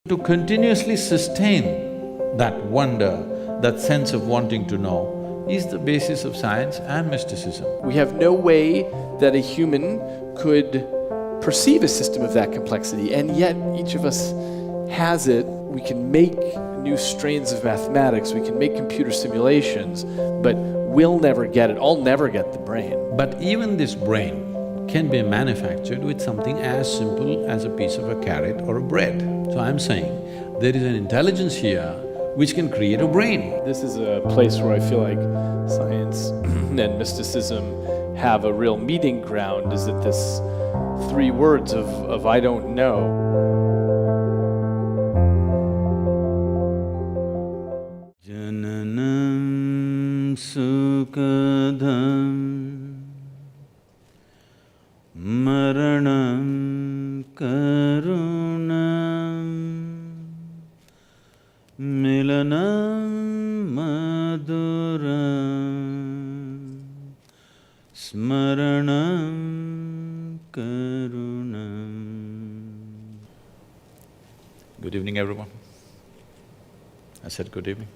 To continuously sustain that wonder, that sense of wanting to know, is the basis of science and mysticism. We have no way that a human could perceive a system of that complexity, and yet each of us has it. We can make new strains of mathematics, we can make computer simulations, but we'll never get it. I'll never get the brain. But even this brain can be manufactured with something as simple as a piece of a carrot or a bread. So I'm saying there is an intelligence here which can create a brain. This is a place where I feel like science and mysticism have a real meeting ground, is that this three words of I don't know. Jananam sukadham maranam karunam milanam maduram smaranam karunam. Good evening, everyone. I said good evening.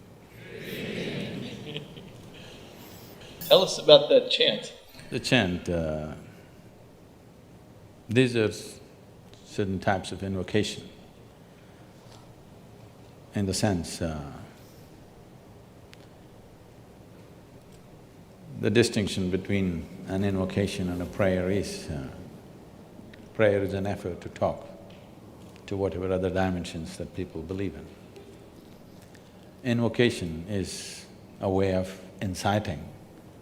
Tell us about that chant. The chant, these are certain types of invocation. In the sense, the distinction between an invocation and a prayer is, prayer is an effort to talk to whatever other dimensions that people believe in. Invocation is a way of inciting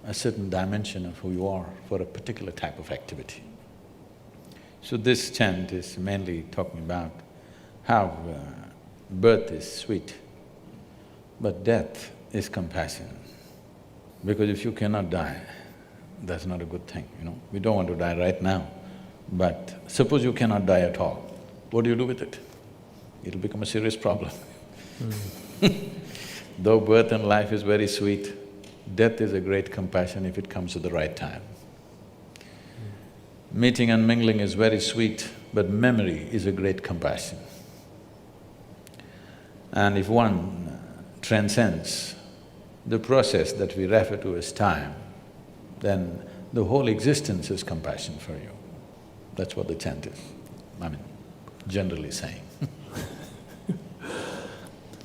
a certain dimension of who you are for a particular type of activity. So this chant is mainly talking about how birth is sweet, but death is compassion. Because if you cannot die, that's not a good thing, you know. We don't want to die right now, but suppose you cannot die at all, what do you do with it? It'll become a serious problem. Though birth and life is very sweet, death is a great compassion if it comes at the right time. Meeting and mingling is very sweet, but memory is a great compassion. And if one transcends the process that we refer to as time, then the whole existence is compassion for you. That's what the chant is, I mean, generally saying.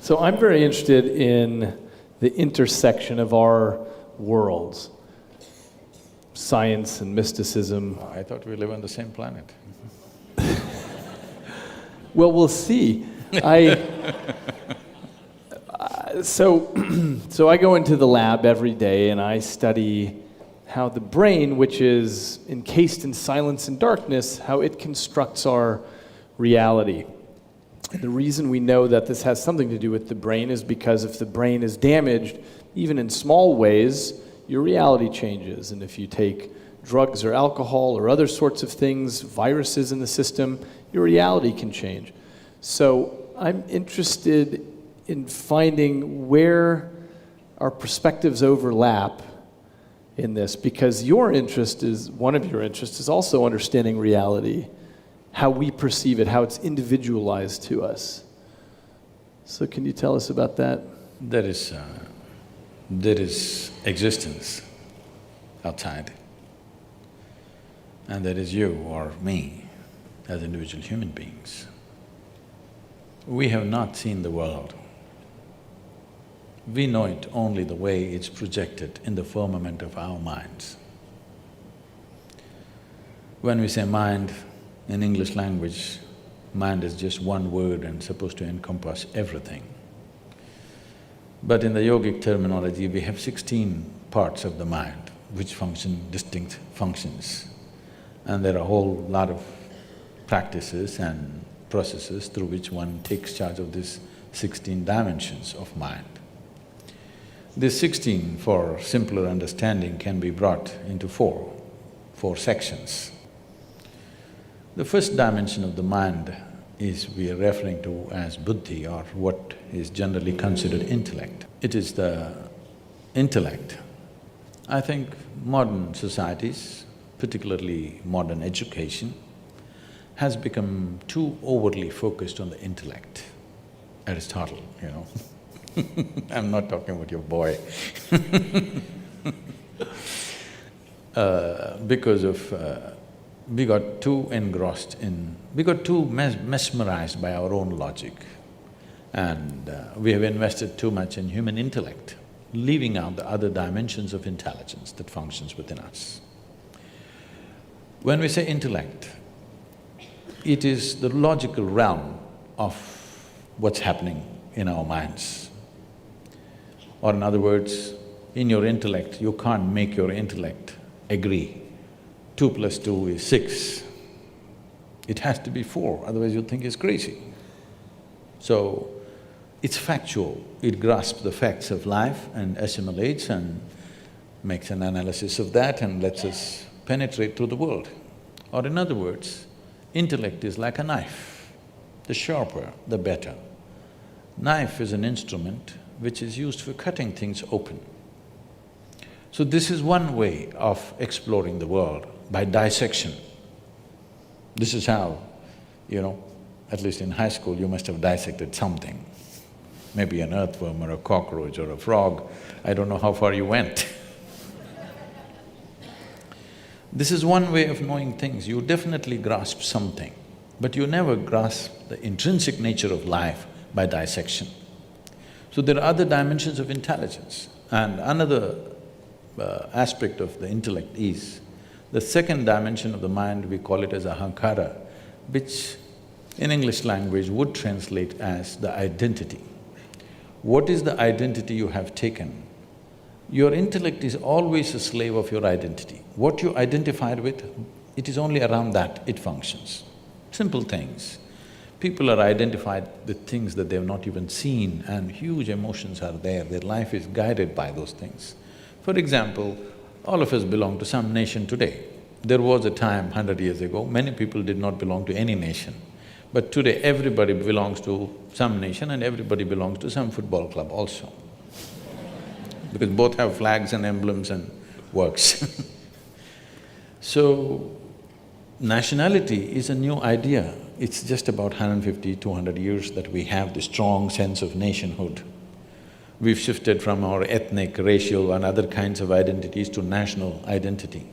So I'm very interested in the intersection of our worlds, science and mysticism. I thought we live on the same planet. Well, we'll see. So I go into the lab every day and I study how the brain, which is encased in silence and darkness, how it constructs our reality. And the reason we know that this has something to do with the brain is because if the brain is damaged, even in small ways, your reality changes. And if you take drugs or alcohol or other sorts of things, viruses in the system, your reality can change. So I'm interested in finding where our perspectives overlap in this, because your interest is, one of your interests is also understanding reality, how we perceive it, how it's individualized to us. So can you tell us about that? There is existence outside, and there is you or me as individual human beings. We have not seen the world. We know it only the way it's projected in the firmament of our minds. When we say mind, in English language, mind is just one word and supposed to encompass everything. But in the yogic terminology, we have 16 parts of the mind which function distinct functions. And there are a whole lot of practices and processes through which one takes charge of these 16 dimensions of mind. These 16, for simpler understanding, can be brought into four sections. The first dimension of the mind is we are referring to as buddhi, or what is generally considered intellect. It is the intellect. I think modern societies, particularly modern education, has become too overly focused on the intellect. Aristotle, you know. I'm not talking about your boy. Because of… we got too engrossed in… we got too mesmerized by our own logic, and we have invested too much in human intellect, leaving out the other dimensions of intelligence that functions within us. When we say intellect, it is the logical realm of what's happening in our minds. Or in other words, in your intellect, you can't make your intellect agree 2 + 2 is 6. It has to be 4, otherwise you'll think it's crazy. So, it's factual, it grasps the facts of life and assimilates and makes an analysis of that and lets us penetrate through the world. Or in other words, intellect is like a knife. The sharper, the better. Knife is an instrument which is used for cutting things open. So this is one way of exploring the world, by dissection. This is how, you know, at least in high school you must have dissected something. Maybe an earthworm or a cockroach or a frog, I don't know how far you went. This is one way of knowing things, you definitely grasp something, but you never grasp the intrinsic nature of life by dissection. So there are other dimensions of intelligence, and another aspect of the intellect is the second dimension of the mind, we call it as ahankara, which in English language would translate as the identity. What is the identity you have taken? Your intellect is always a slave of your identity. What you identified with, it is only around that it functions. Simple things. People are identified with things that they've not even seen, and huge emotions are there, their life is guided by those things. For example, all of us belong to some nation today. There was a time 100 years ago, many people did not belong to any nation. But today everybody belongs to some nation and everybody belongs to some football club also. Because both have flags and emblems and works. So, nationality is a new idea. It's just about 150, 200 years that we have this strong sense of nationhood. We've shifted from our ethnic, racial and other kinds of identities to national identity.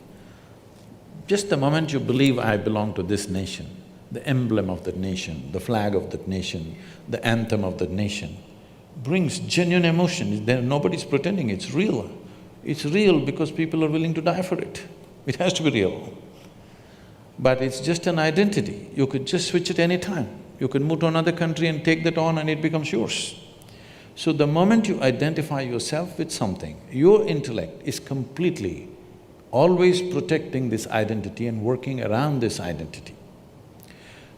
Just the moment you believe, I belong to this nation, the emblem of that nation, the flag of that nation, the anthem of that nation, brings genuine emotion. Nobody's pretending, it's real. It's real because people are willing to die for it. It has to be real. But it's just an identity, you could just switch it any time. You could move to another country and take that on and it becomes yours. So the moment you identify yourself with something, your intellect is completely always protecting this identity and working around this identity.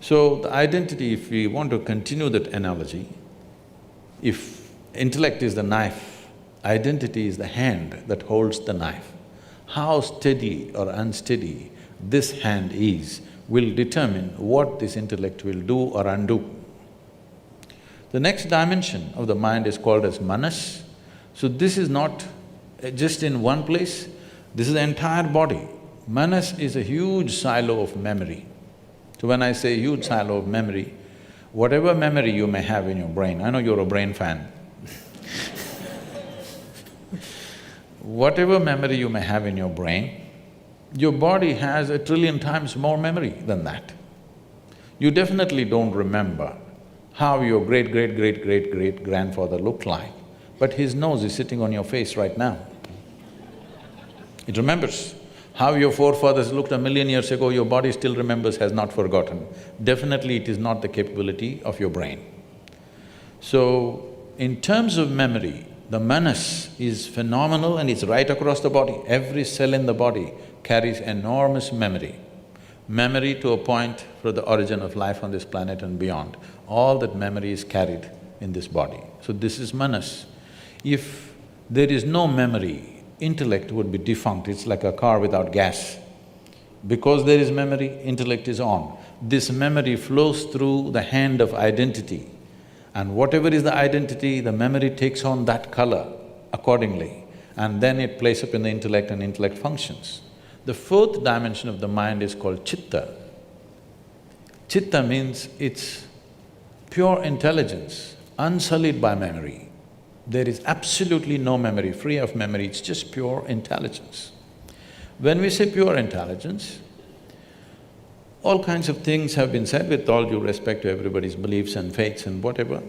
So the identity, if we want to continue that analogy, if intellect is the knife, identity is the hand that holds the knife. How steady or unsteady this hand is will determine what this intellect will do or undo. The next dimension of the mind is called as manas. So this is not just in one place, this is the entire body. Manas is a huge silo of memory. So when I say huge silo of memory, whatever memory you may have in your brain, I know you're a brain fan. Whatever memory you may have in your brain, your body has 1 trillion times more memory than that. You definitely don't remember how your great-great-great-great-grandfather looked like, but his nose is sitting on your face right now. It remembers. How your forefathers looked 1,000,000 years ago, your body still remembers, has not forgotten. Definitely it is not the capability of your brain. So, in terms of memory, the manas is phenomenal and it's right across the body. Every cell in the body carries enormous memory. Memory to a point for the origin of life on this planet and beyond. All that memory is carried in this body. So this is manas. If there is no memory, intellect would be defunct, it's like a car without gas. Because there is memory, intellect is on. This memory flows through the hand of identity, and whatever is the identity, the memory takes on that color accordingly, and then it plays up in the intellect and intellect functions. The fourth dimension of the mind is called chitta. Chitta means it's pure intelligence, unsullied by memory. There is absolutely no memory, free of memory, it's just pure intelligence. When we say pure intelligence, all kinds of things have been said with all due respect to everybody's beliefs and faiths and whatever.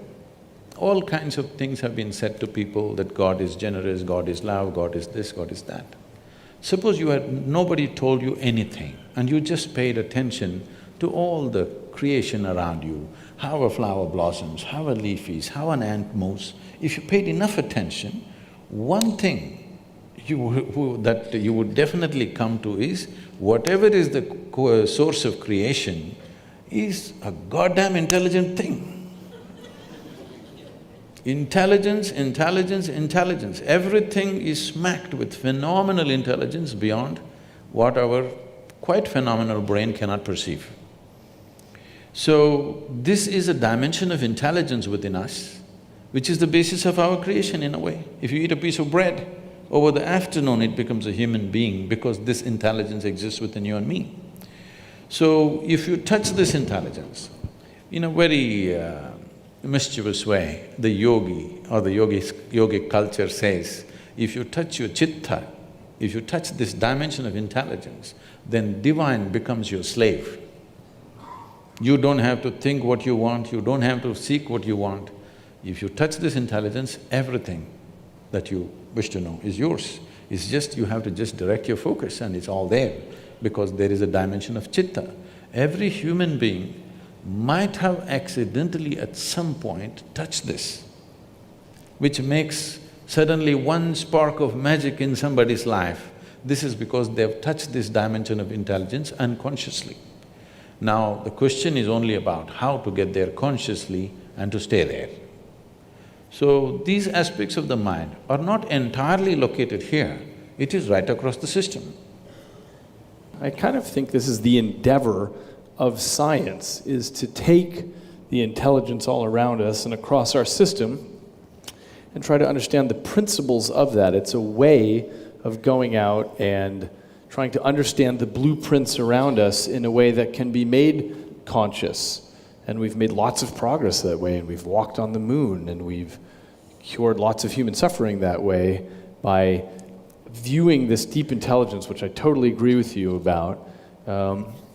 All kinds of things have been said to people that God is generous, God is love, God is this, God is that. Suppose nobody told you anything and you just paid attention to all the creation around you, how a flower blossoms, how a leaf is, how an ant moves. If you paid enough attention, one thing that you would definitely come to is, whatever is the source of creation is a goddamn intelligent thing. Intelligence, intelligence, intelligence. Everything is smacked with phenomenal intelligence beyond what our quite phenomenal brain cannot perceive. So, this is a dimension of intelligence within us, which is the basis of our creation in a way. If you eat a piece of bread, over the afternoon it becomes a human being because this intelligence exists within you and me. So, if you touch this intelligence in a very mischievous way, the yogi or the yogic culture says, if you touch your chitta, if you touch this dimension of intelligence, then divine becomes your slave. You don't have to think what you want, you don't have to seek what you want. If you touch this intelligence, everything that you wish to know is yours. It's just you have to just direct your focus and it's all there because there is a dimension of chitta. Every human being might have accidentally at some point touched this, which makes suddenly one spark of magic in somebody's life. This is because they've touched this dimension of intelligence unconsciously. Now, the question is only about how to get there consciously and to stay there. So, these aspects of the mind are not entirely located here, it is right across the system. I kind of think this is the endeavor of science, is to take the intelligence all around us and across our system and try to understand the principles of that. It's a way of going out and trying to understand the blueprints around us in a way that can be made conscious. And we've made lots of progress that way, and we've walked on the moon, and we've cured lots of human suffering that way by viewing this deep intelligence, which I totally agree with you about,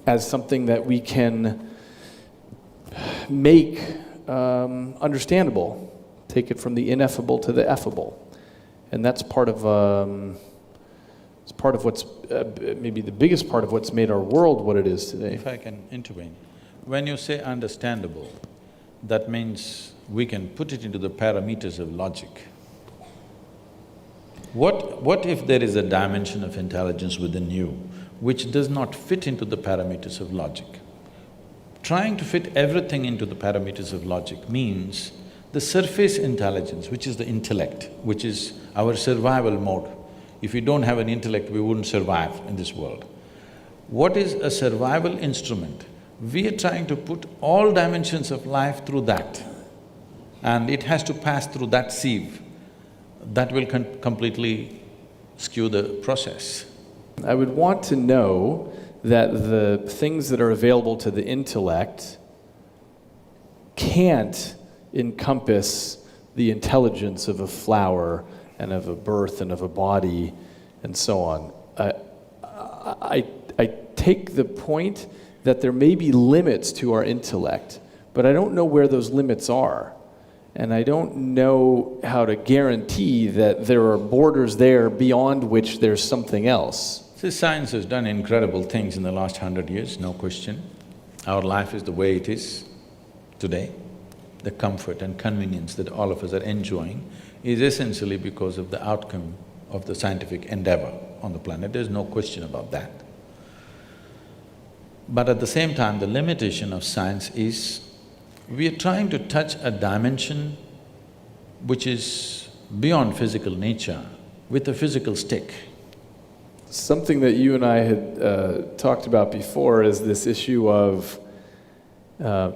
as something that we can make understandable, take it from the ineffable to the effable. And that's part of what's maybe the biggest part of what's made our world what it is today. If I can intervene, when you say understandable, that means we can put it into the parameters of logic. What if there is a dimension of intelligence within you which does not fit into the parameters of logic? Trying to fit everything into the parameters of logic means the surface intelligence, which is the intellect, which is our survival mode. If we don't have an intellect, we wouldn't survive in this world. What is a survival instrument? We are trying to put all dimensions of life through that, and it has to pass through that sieve. That will completely skew the process. I would want to know that the things that are available to the intellect can't encompass the intelligence of a flower and of a birth and of a body and so on. I take the point that there may be limits to our intellect, but I don't know where those limits are. And I don't know how to guarantee that there are borders there beyond which there's something else. See, science has done incredible things in the last 100 years, no question. Our life is the way it is today. The comfort and convenience that all of us are enjoying is essentially because of the outcome of the scientific endeavor on the planet. There's no question about that. But at the same time, the limitation of science is we are trying to touch a dimension which is beyond physical nature with a physical stick. Something that you and I had talked about before is this issue of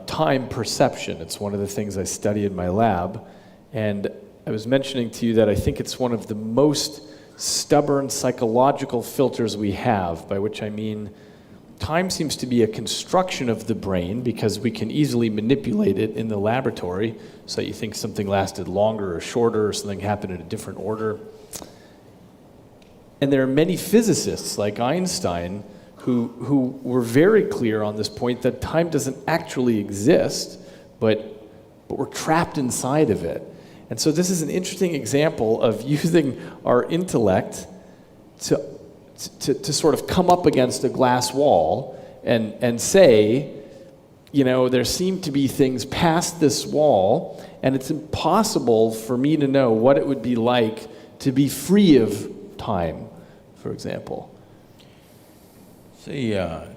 time perception. It's one of the things I study in my lab, and I was mentioning to you that I think it's one of the most stubborn psychological filters we have, by which I mean time seems to be a construction of the brain because we can easily manipulate it in the laboratory, so you think something lasted longer or shorter or something happened in a different order. And there are many physicists like Einstein who were very clear on this point that time doesn't actually exist, but we're trapped inside of it. And so this is an interesting example of using our intellect to sort of come up against a glass wall and say, you know, there seem to be things past this wall, and it's impossible for me to know what it would be like to be free of time, for example. See,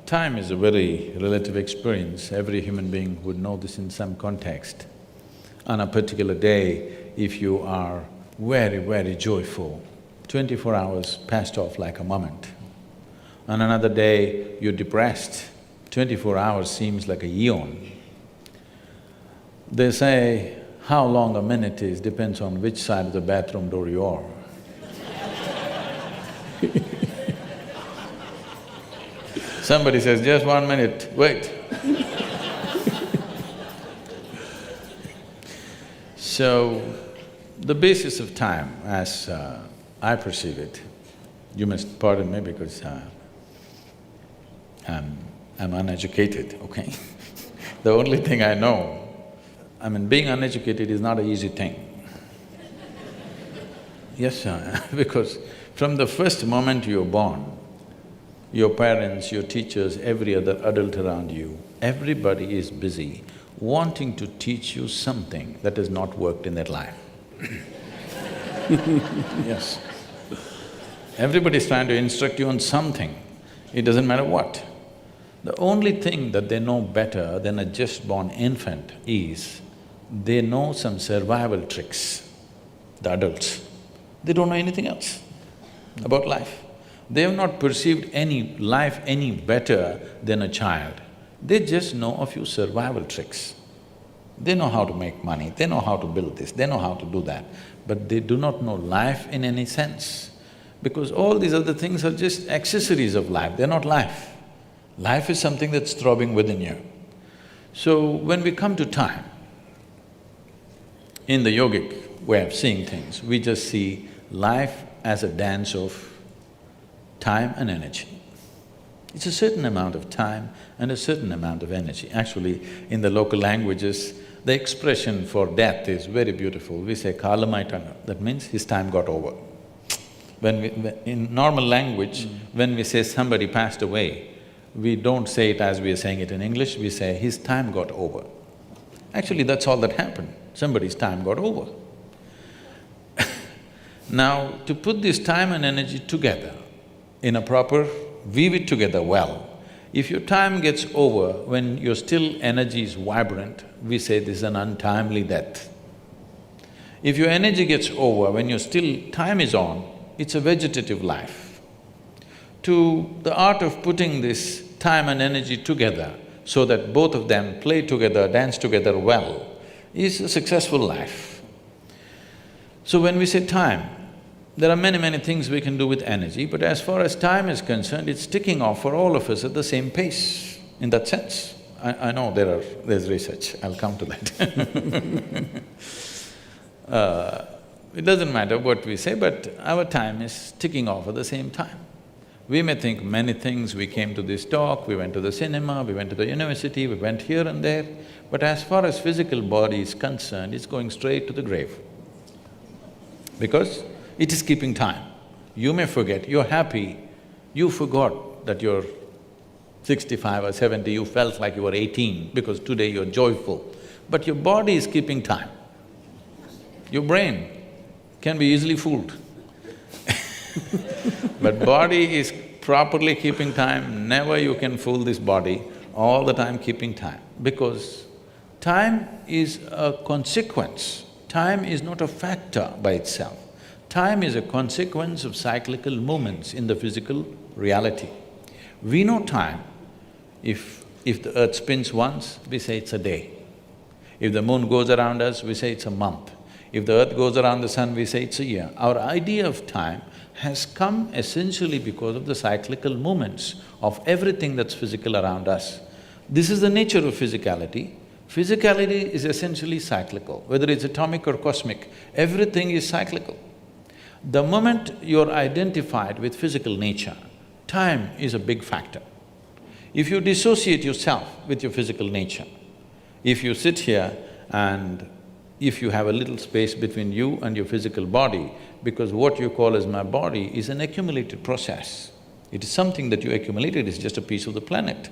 time is a very relative experience. Every human being would know this in some context. On a particular day, if you are very, very joyful, 24 hours passed off like a moment. On another day, you're depressed, 24 hours seems like a eon. They say how long a minute is depends on which side of the bathroom door you are. Somebody says, just 1 minute, wait. So, the basis of time, as I perceive it, you must pardon me because I'm uneducated, okay? The only thing I know, being uneducated is not an easy thing. Yes, because from the first moment you're born, your parents, your teachers, every other adult around you, everybody is busy wanting to teach you something that has not worked in their life. Yes. Everybody is trying to instruct you on something, it doesn't matter what. The only thing that they know better than a just-born infant is they know some survival tricks, the adults. They don't know anything else about life. They have not perceived any life any better than a child. They just know a few survival tricks. They know how to make money, they know how to build this, they know how to do that, but they do not know life in any sense. Because all these other things are just accessories of life, they're not life. Life is something that's throbbing within you. So when we come to time, in the yogic way of seeing things, we just see life as a dance of time and energy. It's a certain amount of time and a certain amount of energy. Actually, in the local languages, the expression for death is very beautiful. We say kalamaitana, that means his time got over. In normal language, when we say somebody passed away, we don't say it as we are saying it in English, we say his time got over. Actually, that's all that happened, somebody's time got over. Now, to put this time and energy together in a proper… weave it together well. If your time gets over when your still energy is vibrant, we say this is an untimely death. If your energy gets over when your still time is on, it's a vegetative life. To the art of putting this time and energy together so that both of them play together, dance together well, is a successful life. So when we say time, there are many things we can do with energy, but as far as time is concerned, it's ticking off for all of us at the same pace, in that sense. I know there's research, I'll come to that. It doesn't matter what we say, but our time is ticking off at the same time. We may think many things, we came to this talk, we went to the cinema, we went to the university, we went here and there, but as far as physical body is concerned, it's going straight to the grave. Because it is keeping time. You may forget, you're happy, you forgot that you're 65 or 70, you felt like you were 18 because today you're joyful. But your body is keeping time. Your brain can be easily fooled. But body is properly keeping time, never you can fool this body, all the time keeping time. Because time is a consequence, time is not a factor by itself. Time is a consequence of cyclical movements in the physical reality. We know time. If the earth spins once, we say it's a day. If the moon goes around us, we say it's a month. If the earth goes around the sun, we say it's a year. Our idea of time has come essentially because of the cyclical movements of everything that's physical around us. This is the nature of physicality. Physicality is essentially cyclical, whether it's atomic or cosmic, everything is cyclical. The moment you're identified with physical nature, time is a big factor. If you dissociate yourself with your physical nature, if you sit here and if you have a little space between you and your physical body, because what you call as my body is an accumulated process. It is something that you accumulated, it's just a piece of the planet.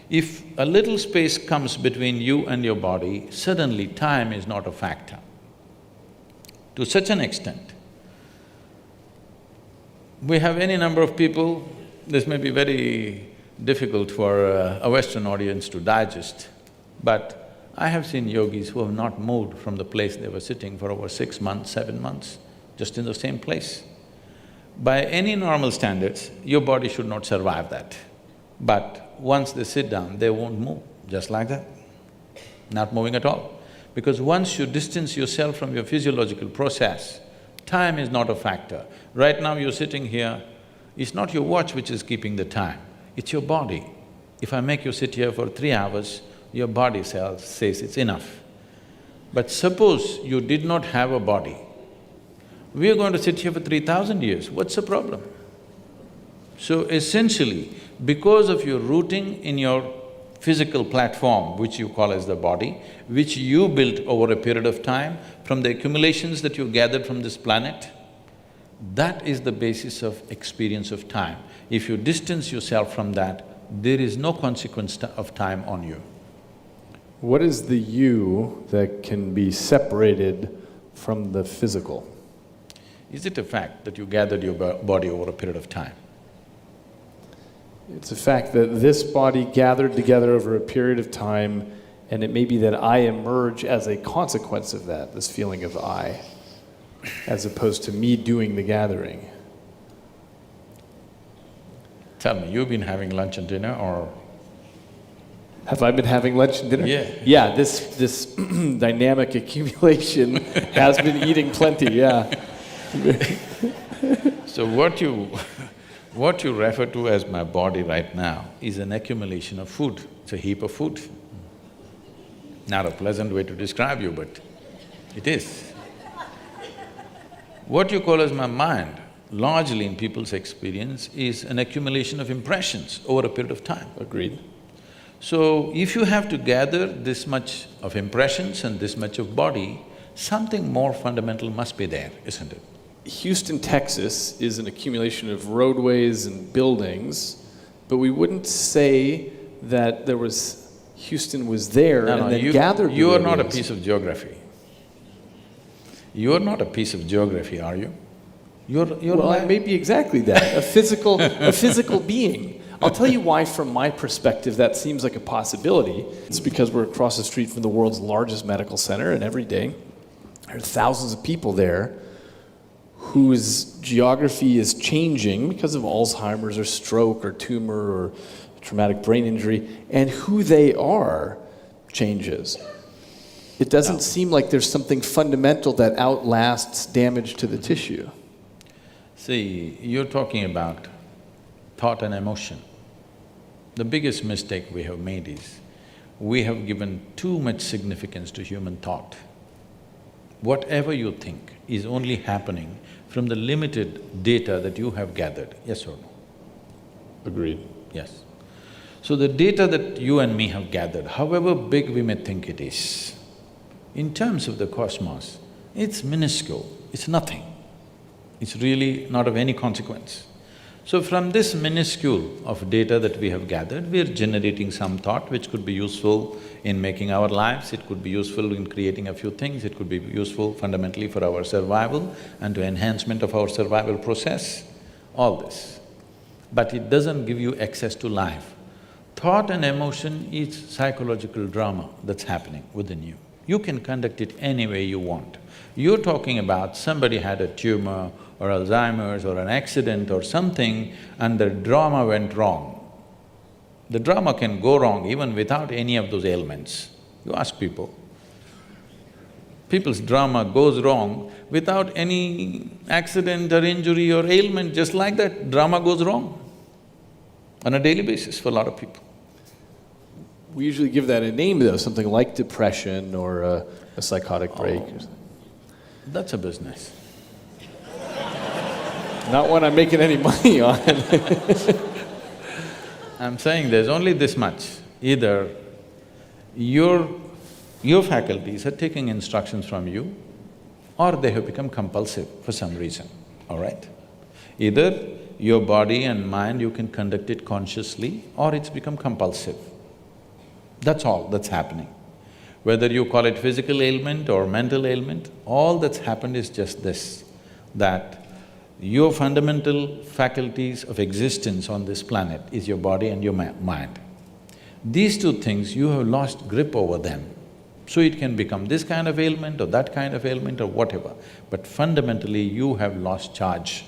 If a little space comes between you and your body, suddenly time is not a factor. To such an extent, we have any number of people, this may be very difficult for a Western audience to digest, but I have seen yogis who have not moved from the place they were sitting for over 6 months, 7 months, just in the same place. By any normal standards, your body should not survive that. But once they sit down, they won't move, just like that, not moving at all. Because once you distance yourself from your physiological process, time is not a factor. Right now you're sitting here, it's not your watch which is keeping the time, it's your body. If I make you sit here for 3 hours, your body says it's enough. But suppose you did not have a body, we are going to sit here for 3,000 years, what's the problem? So essentially, because of your rooting in your physical platform, which you call as the body, which you built over a period of time, from the accumulations that you gathered from this planet, that is the basis of experience of time. If you distance yourself from that, there is no consequence of time on you. What is the you that can be separated from the physical? Is it a fact that you gathered your body over a period of time? It's a fact that this body gathered together over a period of time, and it may be that I emerge as a consequence of that, this feeling of I, as opposed to me doing the gathering. Tell me, you've been having lunch and dinner or… Have I been having lunch and dinner? Yeah. Yeah, this dynamic accumulation has been eating plenty, yeah. So what you refer to as my body right now is an accumulation of food, it's a heap of food. Not a pleasant way to describe you, but it is. What you call as my mind, largely in people's experience, is an accumulation of impressions over a period of time. Agreed. So, if you have to gather this much of impressions and this much of body, something more fundamental must be there, isn't it? Houston, Texas is an accumulation of roadways and buildings, but we wouldn't say that Houston was there and then gathered. You are not a piece of geography. You are not a piece of geography, are you? Well, maybe exactly that, a physical being. I'll tell you why, from my perspective, that seems like a possibility. It's because we're across the street from the world's largest medical center, and every day there are thousands of people there whose geography is changing because of Alzheimer's or stroke or tumor or traumatic brain injury, and who they are changes. It doesn't seem like there's something fundamental that outlasts damage to the tissue. See, you're talking about thought and emotion. The biggest mistake we have made is, we have given too much significance to human thought. Whatever you think is only happening from the limited data that you have gathered, yes or no? Agreed. Yes. So the data that you and me have gathered, however big we may think it is, in terms of the cosmos, it's minuscule, it's nothing. It's really not of any consequence. So from this minuscule of data that we have gathered, we are generating some thought which could be useful in making our lives, it could be useful in creating a few things, it could be useful fundamentally for our survival and to enhancement of our survival process, all this. But it doesn't give you access to life. Thought and emotion is psychological drama that's happening within you. You can conduct it any way you want. You're talking about somebody had a tumor or Alzheimer's or an accident or something and the drama went wrong. The drama can go wrong even without any of those ailments. You ask people. People's drama goes wrong without any accident or injury or ailment, just like that, drama goes wrong on a daily basis for a lot of people. We usually give that a name though, something like depression or a psychotic break. Oh, that's a business. Not one I'm making any money on. I'm saying there's only this much. Either your faculties are taking instructions from you, or they have become compulsive for some reason, all right? Either your body and mind, you can conduct it consciously, or it's become compulsive. That's all that's happening. Whether you call it physical ailment or mental ailment, all that's happened is just this, that your fundamental faculties of existence on this planet is your body and your mind. These two things, you have lost grip over them. So it can become this kind of ailment or that kind of ailment or whatever, but fundamentally you have lost charge.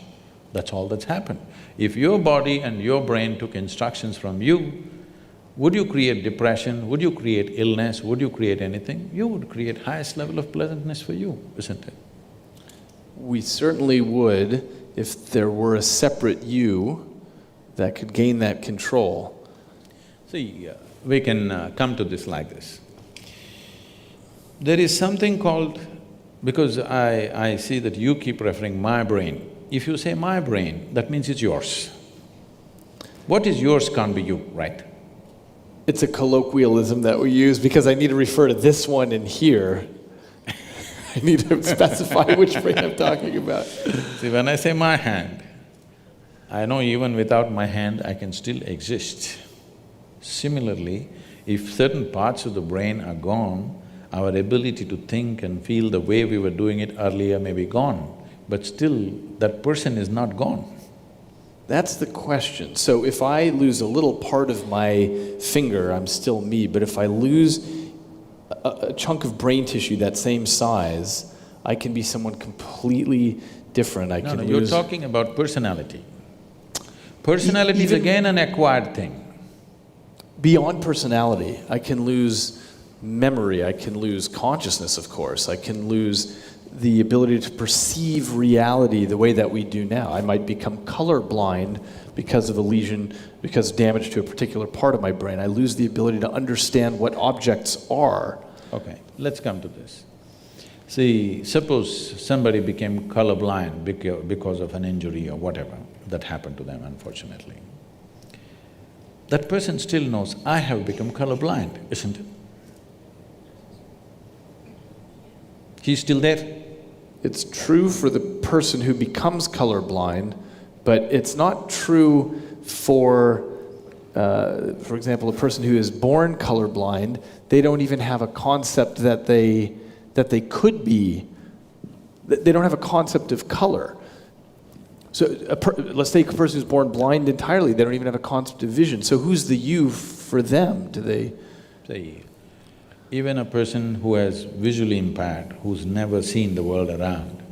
That's all that's happened. If your body and your brain took instructions from you, would you create depression? Would you create illness? Would you create anything? You would create highest level of pleasantness for you, isn't it? We certainly would if there were a separate you that could gain that control. See, we can come to this like this. There is something called… because I see that you keep referring my brain. If you say my brain, that means it's yours. What is yours can't be you, right? It's a colloquialism that we use because I need to refer to this one in here. I need to specify which brain I'm talking about. See, when I say my hand, I know even without my hand, I can still exist. Similarly, if certain parts of the brain are gone, our ability to think and feel the way we were doing it earlier may be gone, but still that person is not gone. That's the question. So if I lose a little part of my finger, I'm still me, but if I lose a chunk of brain tissue that same size, I can be someone completely different. No, you're talking about personality. Personality is again an acquired thing. Beyond personality, I can lose memory, I can lose consciousness, of course, I can lose the ability to perceive reality the way that we do now. I might become colorblind because of a lesion, because of damage to a particular part of my brain. I lose the ability to understand what objects are. Okay, let's come to this. See, suppose somebody became colorblind because of an injury or whatever that happened to them, unfortunately. That person still knows, I have become colorblind, isn't it? He's still there. It's true for the person who becomes colorblind, but it's not true for example, a person who is born colorblind. They don't even have a concept that they could be. They don't have a concept of color. So let's take a person who's born blind entirely. They don't even have a concept of vision. So who's the you for them? Do they… See, even a person who is visually impaired, who's never seen the world around,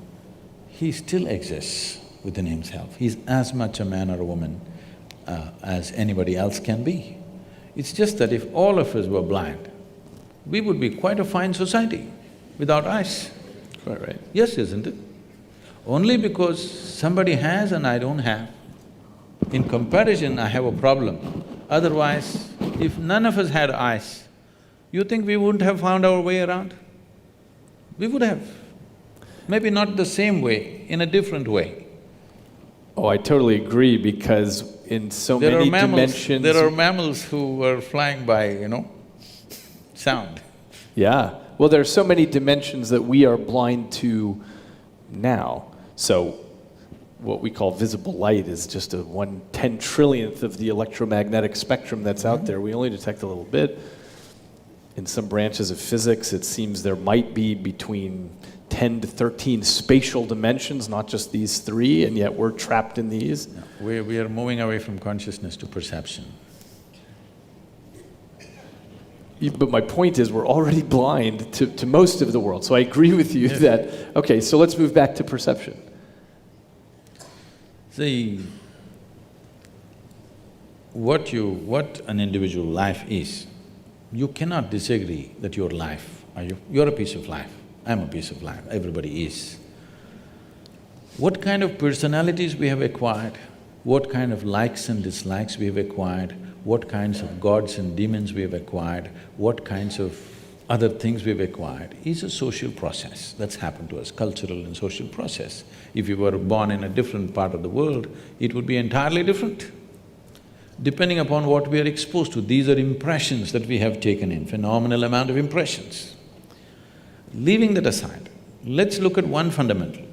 he still exists within himself. He's as much a man or a woman as anybody else can be. It's just that if all of us were blind, we would be quite a fine society without eyes. Quite right. Yes, isn't it? Only because somebody has and I don't have. In comparison, I have a problem. Otherwise, if none of us had eyes, you think we wouldn't have found our way around? We would have. Maybe not the same way, in a different way. Oh, I totally agree, because in so many dimensions… There are mammals who were flying by, sound. Yeah. Well, there are so many dimensions that we are blind to now. So what we call visible light is just a 1/10 trillionth of the electromagnetic spectrum that's out there. We only detect a little bit. In some branches of physics, it seems there might be between 10 to 13 spatial dimensions, not just these three, and yet we're trapped in these. No, we are moving away from consciousness to perception. But my point is, we're already blind to most of the world. So I agree with you that, okay, so let's move back to perception. See, what an individual life is, you cannot disagree that you're life, are you? You're a piece of life. I'm a piece of life, everybody is. What kind of personalities we have acquired, what kind of likes and dislikes we have acquired, what kinds of gods and demons we have acquired, what kinds of other things we've acquired is a social process that's happened to us, cultural and social process. If you were born in a different part of the world, it would be entirely different. Depending upon what we are exposed to, these are impressions that we have taken in, phenomenal amount of impressions. Leaving that aside, let's look at one fundamental.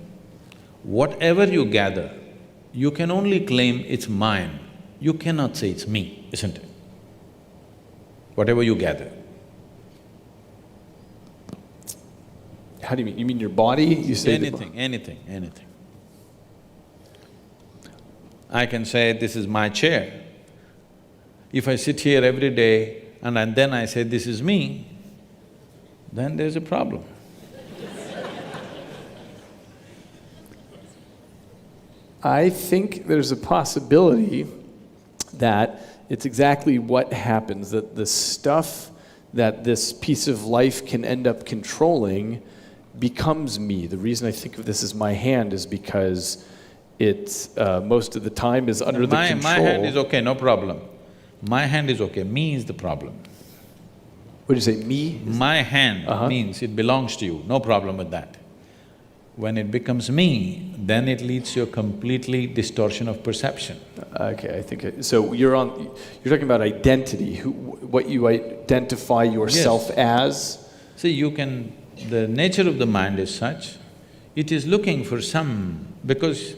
Whatever you gather, you can only claim it's mine. You cannot say it's me, isn't it? Whatever you gather. How do you mean? You mean your body? You say Anything. I can say, this is my chair. If I sit here every day and then I say, this is me, then there's a problem. I think there's a possibility that it's exactly what happens, that the stuff that this piece of life can end up controlling becomes me. The reason I think of this as my hand is because it's most of the time is under the control. My hand is okay, no problem. My hand is okay, me is the problem. What did you say, me? My hand means it belongs to you, no problem with that. When it becomes me, then it leads to a completely distortion of perception. Okay, I think… So you're talking about identity, what you identify yourself as? See, the nature of the mind is such, it is looking for because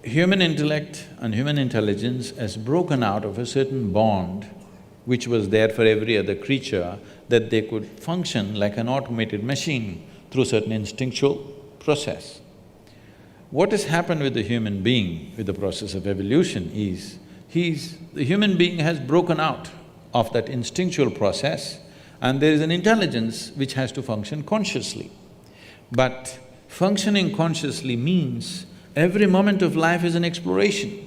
human intellect and human intelligence has broken out of a certain bond which was there for every other creature, that they could function like an automated machine through certain instinctual process. What has happened with the human being with the process of evolution is, the human being has broken out of that instinctual process and there is an intelligence which has to function consciously. But functioning consciously means every moment of life is an exploration,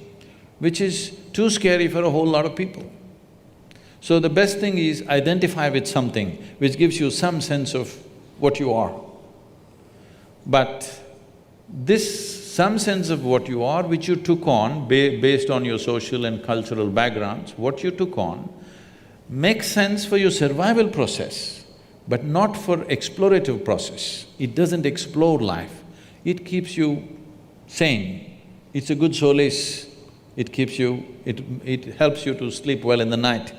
which is too scary for a whole lot of people. So the best thing is identify with something which gives you some sense of what you are. But this some sense of what you are, which you took on based on your social and cultural backgrounds, what you took on, makes sense for your survival process, but not for explorative process. It doesn't explore life, it keeps you sane. It's a good solace, it helps you to sleep well in the night,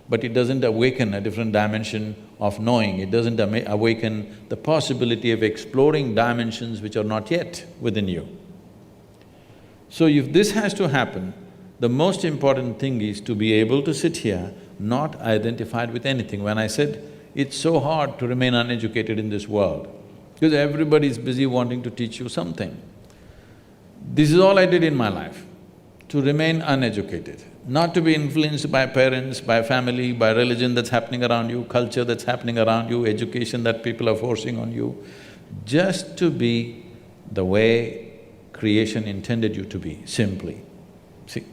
but it doesn't awaken a different dimension of knowing, it doesn't awaken the possibility of exploring dimensions which are not yet within you. So if this has to happen, the most important thing is to be able to sit here not identified with anything. When I said, it's so hard to remain uneducated in this world, because everybody is busy wanting to teach you something. This is all I did in my life, to remain uneducated, not to be influenced by parents, by family, by religion that's happening around you, culture that's happening around you, education that people are forcing on you, just to be the way creation intended you to be, simply. See,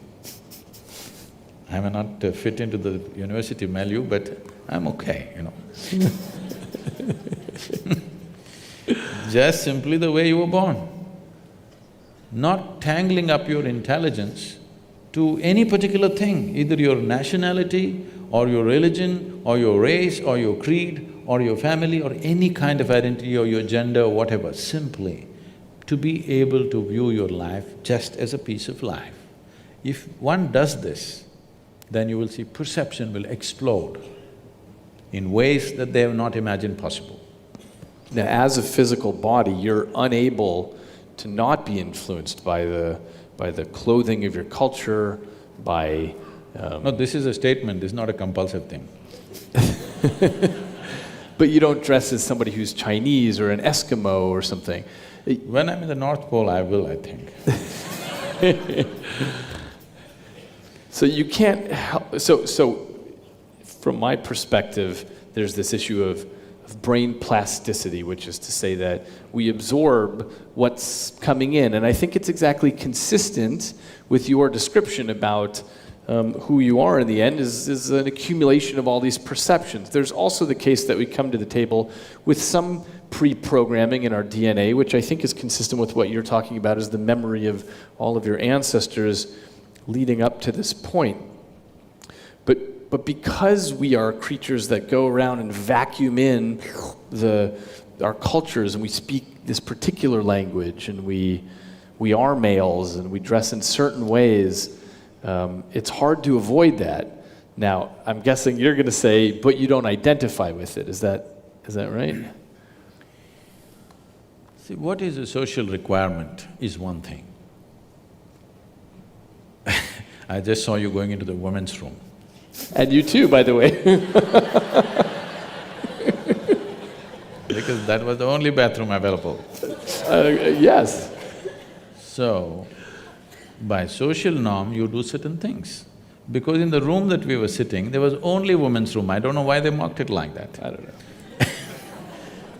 I may not fit into the university milieu, but I'm okay, you know. Just simply the way you were born. Not tangling up your intelligence to any particular thing, either your nationality or your religion or your race or your creed or your family or any kind of identity or your gender or whatever, simply to be able to view your life just as a piece of life. If one does this, then you will see perception will explode in ways that they have not imagined possible. Now, as a physical body, you're unable to not be influenced by the clothing of your culture, by… No, this is a statement, this is not a compulsive thing. But you don't dress as somebody who's Chinese or an Eskimo or something. When I'm in the North Pole, I will, I think. So you can't help… So from my perspective, there's this issue of brain plasticity, which is to say that we absorb what's coming in. And I think it's exactly consistent with your description about who you are in the end is an accumulation of all these perceptions. There's also the case that we come to the table with some pre-programming in our DNA, which I think is consistent with what you're talking about, is the memory of all of your ancestors leading up to this point. But because we are creatures that go around and vacuum in our cultures, and we speak this particular language, and we are males, and we dress in certain ways, it's hard to avoid that. Now, I'm guessing you're going to say, but you don't identify with it. Is that right? See, what is a social requirement is one thing. I just saw you going into the women's room. And you too, by the way. Because that was the only bathroom available. Yes. So, by social norm, you do certain things. Because in the room that we were sitting, there was only women's room. I don't know why they marked it like that. I don't know.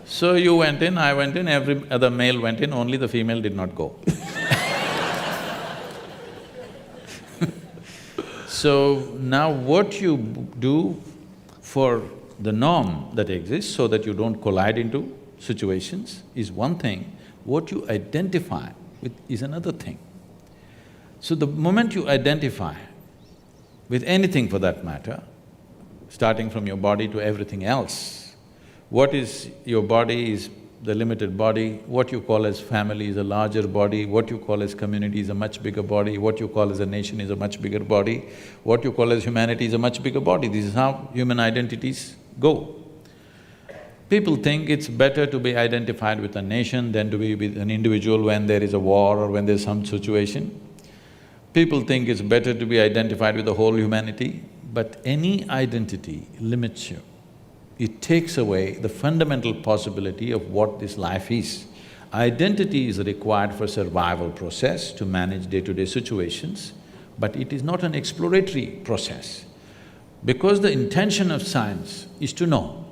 So you went in, I went in, every other male went in, only the female did not go. So now what you do for the norm that exists so that you don't collide into situations is one thing. What you identify with is another thing. So the moment you identify with anything for that matter, starting from your body to everything else, what is your body is the limited body, what you call as family is a larger body, what you call as community is a much bigger body, what you call as a nation is a much bigger body, what you call as humanity is a much bigger body. This is how human identities go. People think it's better to be identified with a nation than to be with an individual when there is a war or when there's some situation. People think it's better to be identified with the whole humanity, but any identity limits you. It takes away the fundamental possibility of what this life is. Identity is required for survival process to manage day-to-day situations, but it is not an exploratory process. Because the intention of science is to know.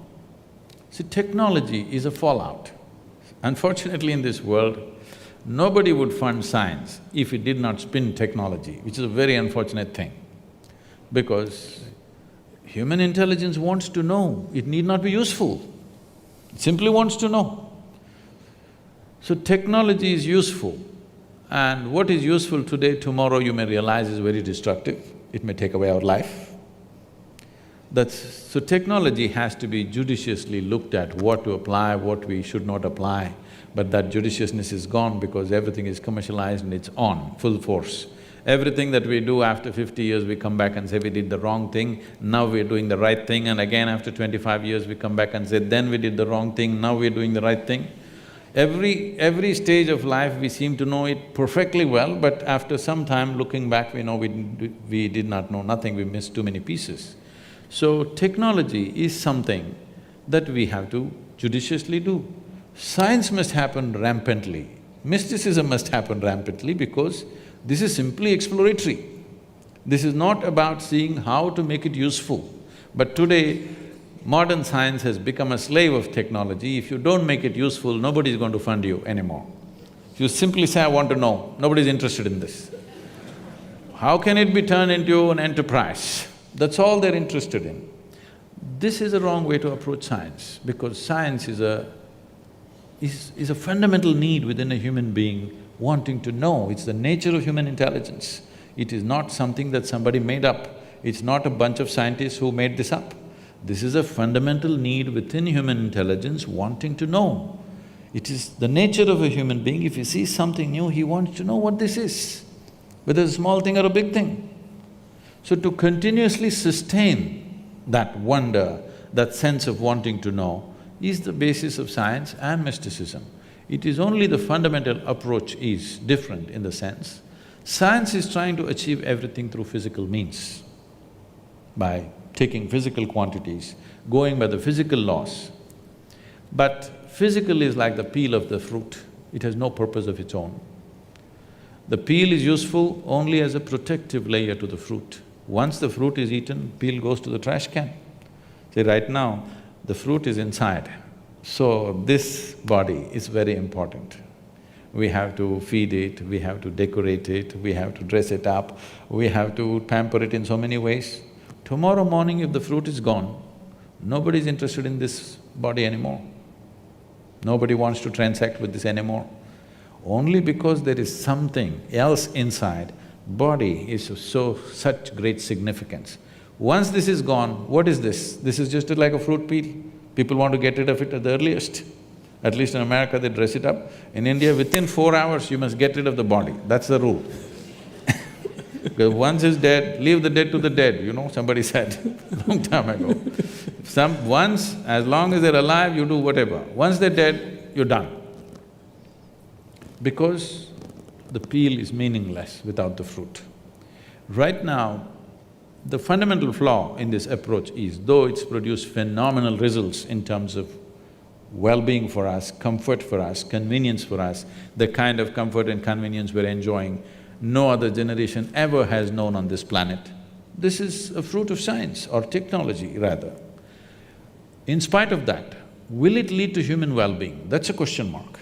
See, technology is a fallout. Unfortunately in this world, nobody would fund science if it did not spin technology, which is a very unfortunate thing. Because human intelligence wants to know, it need not be useful, it simply wants to know. So technology is useful, and what is useful today, tomorrow you may realize is very destructive, it may take away our life. So technology has to be judiciously looked at, what to apply, what we should not apply, but that judiciousness is gone because everything is commercialized and it's on, full force. Everything that we do after 50 years, we come back and say we did the wrong thing, now we're doing the right thing, and again after 25 years we come back and say then we did the wrong thing, now we're doing the right thing. Every stage of life we seem to know it perfectly well, but after some time looking back we know we did not know nothing, we missed too many pieces. So technology is something that we have to judiciously do. Science must happen rampantly, mysticism must happen rampantly because this is simply exploratory. This is not about seeing how to make it useful. But today, modern science has become a slave of technology. If you don't make it useful, nobody is going to fund you anymore. If you simply say, I want to know, nobody is interested in this. How can it be turned into an enterprise? That's all they're interested in. This is a wrong way to approach science, because science is a fundamental need within a human being wanting to know. It's the nature of human intelligence. It is not something that somebody made up. It's not a bunch of scientists who made this up. This is a fundamental need within human intelligence wanting to know. It is the nature of a human being, if he sees something new, he wants to know what this is, whether it's a small thing or a big thing. So to continuously sustain that wonder, that sense of wanting to know, is the basis of science and mysticism. It is only the fundamental approach is different in the sense, science is trying to achieve everything through physical means, by taking physical quantities, going by the physical laws. But physical is like the peel of the fruit, it has no purpose of its own. The peel is useful only as a protective layer to the fruit. Once the fruit is eaten, peel goes to the trash can. See, right now, the fruit is inside. So this body is very important. we have to feed it, we have to decorate it, we have to dress it up, we have to pamper it in so many ways. Tomorrow morning if the fruit is gone, nobody's interested in this body anymore. Nobody wants to transact with this anymore. Only because there is something else inside, body is such great significance. Once this is gone, what is this? This is just like a fruit peel. People want to get rid of it at the earliest. At least in America, they dress it up. In India, within 4 hours, you must get rid of the body. That's the rule. Because once it's dead, leave the dead to the dead, somebody said long time ago. Once, as long as they're alive, you do whatever. Once they're dead, you're done. Because the peel is meaningless without the fruit. Right now, the fundamental flaw in this approach is, though it's produced phenomenal results in terms of well-being for us, comfort for us, convenience for us, the kind of comfort and convenience we're enjoying, no other generation ever has known on this planet. This is a fruit of science or technology rather. In spite of that, will it lead to human well-being? That's a question mark.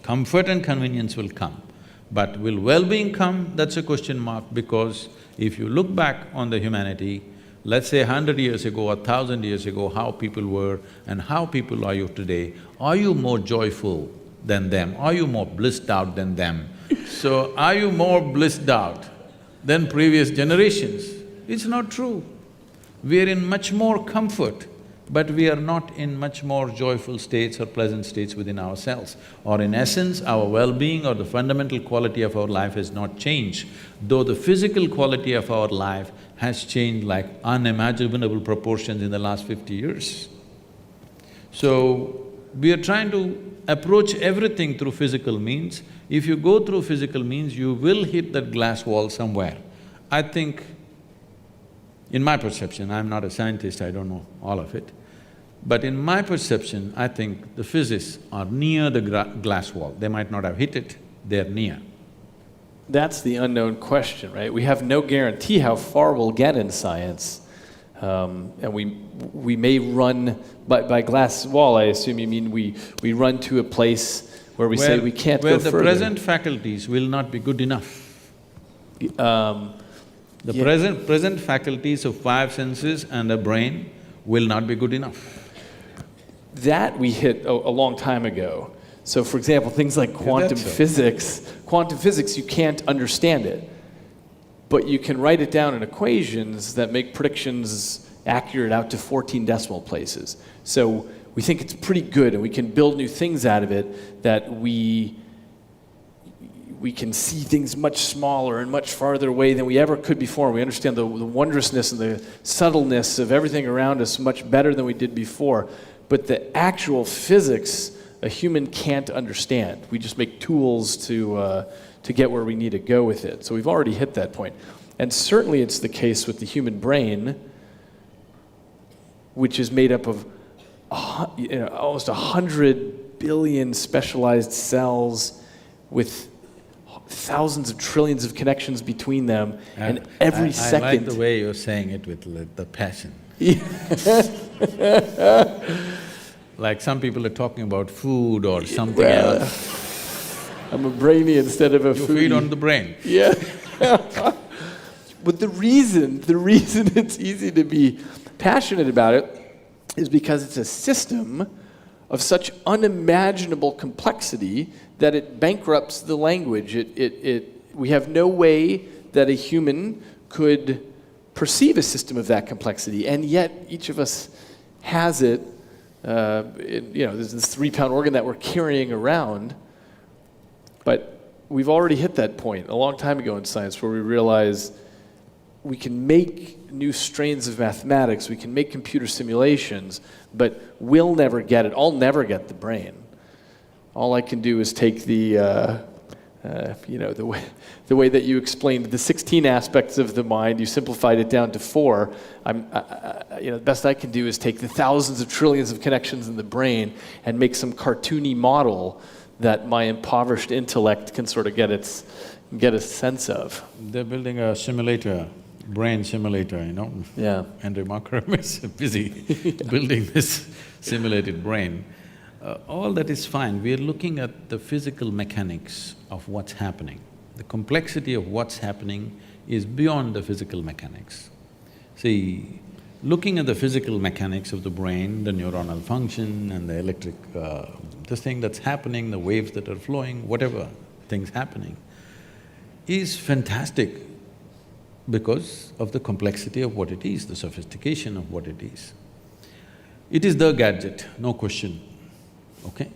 Comfort and convenience will come, but will well-being come? That's a question mark, because if you look back on the humanity, let's say 100 years ago or 1,000 years ago, how people were and how people are you today, are you more joyful than them? Are you more blissed out than them? So, are you more blissed out than previous generations? It's not true. We are in much more comfort, but we are not in much more joyful states or pleasant states within ourselves. Or in essence, our well-being or the fundamental quality of our life has not changed, though the physical quality of our life has changed like unimaginable proportions in the last 50 years. So, we are trying to approach everything through physical means. If you go through physical means, you will hit that glass wall somewhere. I think, in my perception, I'm not a scientist, I don't know all of it, but in my perception, I think the physicists are near the glass wall. They might not have hit it, they're near. That's the unknown question, right? We have no guarantee how far we'll get in science. And we may run… by glass wall, I assume you mean we run to a place where we say we can't go further. Where the present faculties will not be good enough. The present faculties of 5 senses and a brain will not be good enough. That we hit a long time ago. So for example, things like quantum physics, you can't understand it, but you can write it down in equations that make predictions accurate out to 14 decimal places. So we think it's pretty good, and we can build new things out of it, that we can see things much smaller and much farther away than we ever could before. We understand the wondrousness and the subtleness of everything around us much better than we did before. But the actual physics, a human can't understand. We just make tools to get where we need to go with it. So we've already hit that point. And certainly it's the case with the human brain, which is made up of almost 100 billion specialized cells with thousands of trillions of connections between them, and every second… I like the way you're saying it with the passion. Like some people are talking about food or something else. I'm a brainy instead of a foodie. You feed on the brain. Yeah. But the reason it's easy to be passionate about it is because it's a system of such unimaginable complexity that it bankrupts the language. We have no way that a human could perceive a system of that complexity, and yet each of us has it. There's this 3-pound organ that we're carrying around, but we've already hit that point a long time ago in science where we realize we can make new strains of mathematics, we can make computer simulations, but we'll never get it. I'll never get the brain. All I can do is take the way that you explained the 16 aspects of the mind, you simplified it down to 4. The best I can do is take the thousands of trillions of connections in the brain and make some cartoony model that my impoverished intellect can sort of get a sense of. They're building a simulator, brain simulator, Yeah. Andrew Markram is busy building this simulated brain. All that is fine, we are looking at the physical mechanics of what's happening. The complexity of what's happening is beyond the physical mechanics. See, looking at the physical mechanics of the brain, the neuronal function and the electric… this thing that's happening, the waves that are flowing, whatever things happening, is fantastic because of the complexity of what it is, the sophistication of what it is. It is the gadget, no question, okay?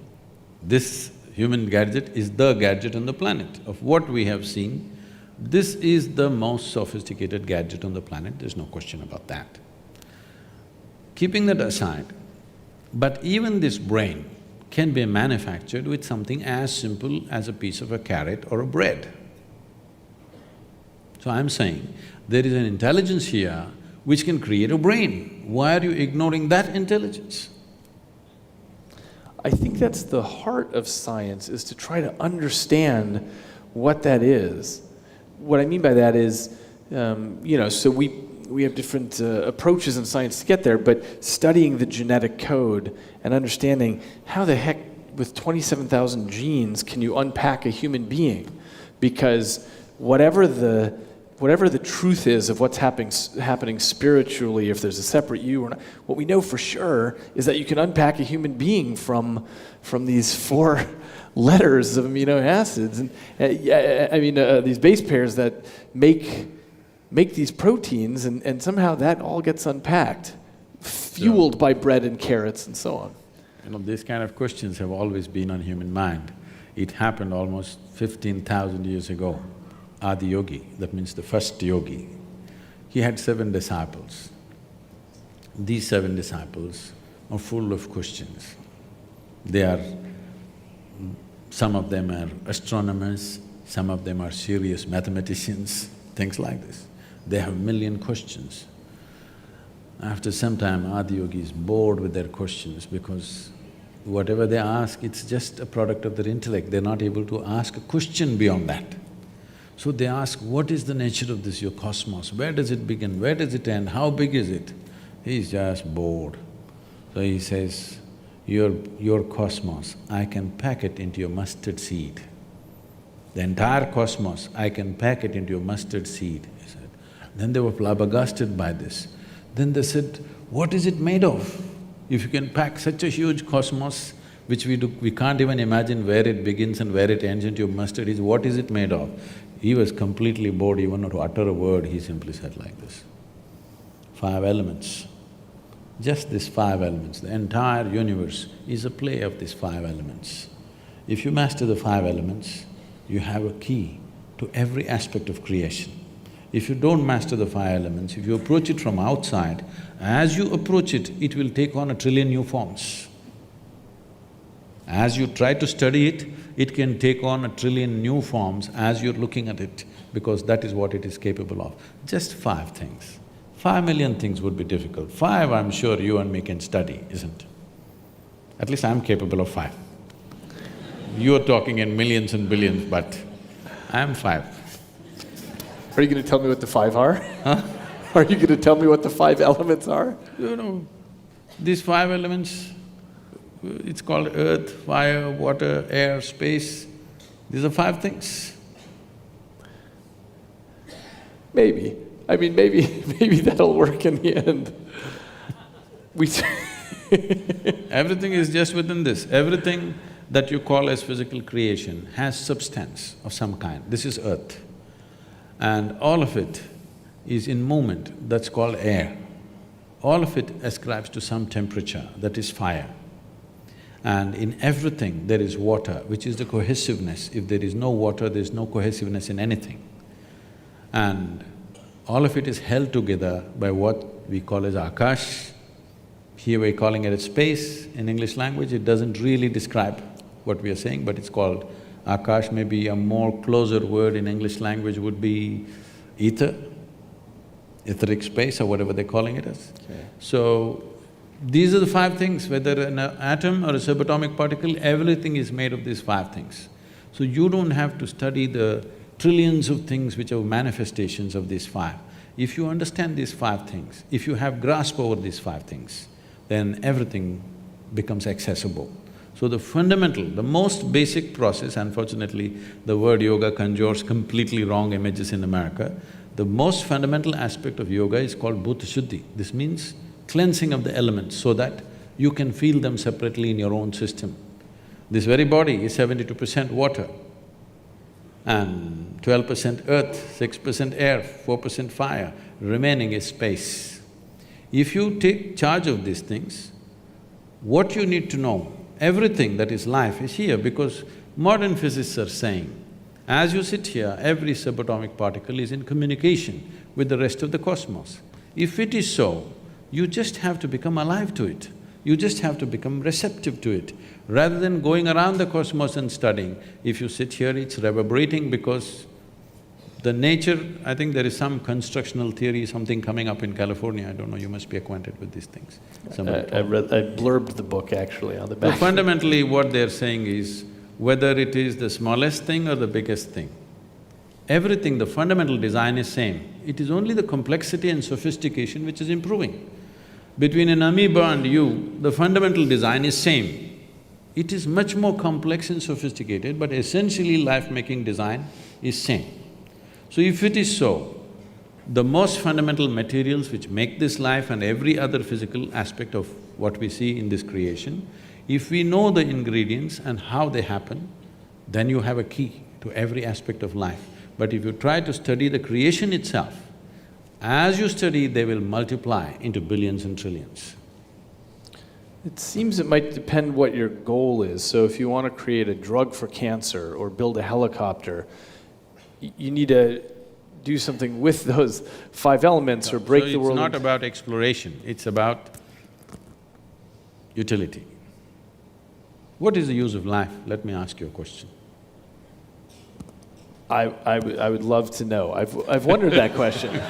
This human gadget is the gadget on the planet. Of what we have seen, this is the most sophisticated gadget on the planet, there's no question about that. Keeping that aside, but even this brain can be manufactured with something as simple as a piece of a carrot or a bread. So I'm saying, there is an intelligence here which can create a brain. Why are you ignoring that intelligence? I think that's the heart of science, is to try to understand what that is. What I mean by that is, so we have different approaches in science to get there, but studying the genetic code and understanding how the heck with 27,000 genes can you unpack a human being? Because whatever the truth is of what's happening spiritually, if there's a separate you or not, what we know for sure is that you can unpack a human being from these 4 letters of amino acids, and these base pairs that make these proteins, and somehow that all gets unpacked, fueled by bread and carrots and so on. These kind of questions have always been on human mind. It happened almost 15,000 years ago. Adi Yogi, that means the first yogi, he had 7 disciples. These 7 disciples are full of questions. Some of them are astronomers, some of them are serious mathematicians, things like this. They have 1,000,000 questions. After some time, Adi Yogi is bored with their questions because whatever they ask, it's just a product of their intellect, they're not able to ask a question beyond that. So they ask, what is the nature of this, your cosmos? Where does it begin? Where does it end? How big is it? He's just bored. So he says, your cosmos, I can pack it into your mustard seed. The entire cosmos, I can pack it into your mustard seed, he said. Then they were flabbergasted by this. Then they said, what is it made of? If you can pack such a huge cosmos, which we can't even imagine where it begins and where it ends into your mustard seed, what is it made of? He was completely bored, even not to utter a word, he simply said like this, 5 elements. Just these 5 elements, the entire universe is a play of these 5 elements. If you master the 5 elements, you have a key to every aspect of creation. If you don't master the 5 elements, if you approach it from outside, as you approach it, it will take on 1,000,000,000,000 new forms. As you try to study it, it can take on 1,000,000,000,000 new forms as you're looking at it, because that is what it is capable of. Just 5 things. 5,000,000 things would be difficult. 5, I'm sure you and me can study, isn't it? At least I'm capable of 5. You're talking in millions and billions, but I'm 5. Are you gonna tell me what the 5 are? Huh? Are you gonna tell me what the 5 elements are? These 5 elements, it's called earth, fire, water, air, space. These are 5 things. Maybe. Maybe that'll work in the end. Everything is just within this. Everything that you call as physical creation has substance of some kind. This is earth. And all of it is in movement, that's called air. All of it ascribes to some temperature, that is fire. And in everything there is water, which is the cohesiveness. If there is no water, there is no cohesiveness in anything. And all of it is held together by what we call as akash. Here we're calling it as space. In English language, it doesn't really describe what we are saying, but it's called akash. Maybe a more closer word in English language would be ether, etheric space or whatever they're calling it as. Okay. So, these are the 5 things, whether an atom or a subatomic particle, everything is made of these 5 things. So you don't have to study the trillions of things which are manifestations of these 5. If you understand these 5 things, if you have grasp over these 5 things, then everything becomes accessible. So the fundamental, the most basic process, unfortunately, the word yoga conjures completely wrong images in America. The most fundamental aspect of yoga is called bhuta shuddhi. This means cleansing of the elements so that you can feel them separately in your own system. This very body is 72% water and 12% earth, 6% air, 4% fire, remaining is space. If you take charge of these things, what you need to know, everything that is life is here, because modern physicists are saying, as you sit here, every subatomic particle is in communication with the rest of the cosmos. If it is so, you just have to become alive to it. You just have to become receptive to it. Rather than going around the cosmos and studying, if you sit here, it's reverberating because the nature… I think there is some constructional theory, something coming up in California, I don't know, you must be acquainted with these things. I blurbed the book actually on the back. So fundamentally what they're saying is, whether it is the smallest thing or the biggest thing, everything, the fundamental design is same. It is only the complexity and sophistication which is improving. Between an amoeba and you, the fundamental design is same. It is much more complex and sophisticated, but essentially life-making design is same. So if it is so, the most fundamental materials which make this life and every other physical aspect of what we see in this creation, if we know the ingredients and how they happen, then you have a key to every aspect of life. But if you try to study the creation itself, as you study, they will multiply into billions and trillions. It seems it might depend what your goal is. So if you want to create a drug for cancer or build a helicopter, you need to do something with those five elements or break the world. So it's not about exploration, it's about utility. What is the use of life? Let me ask you a question. I would love to know. I've wondered that question.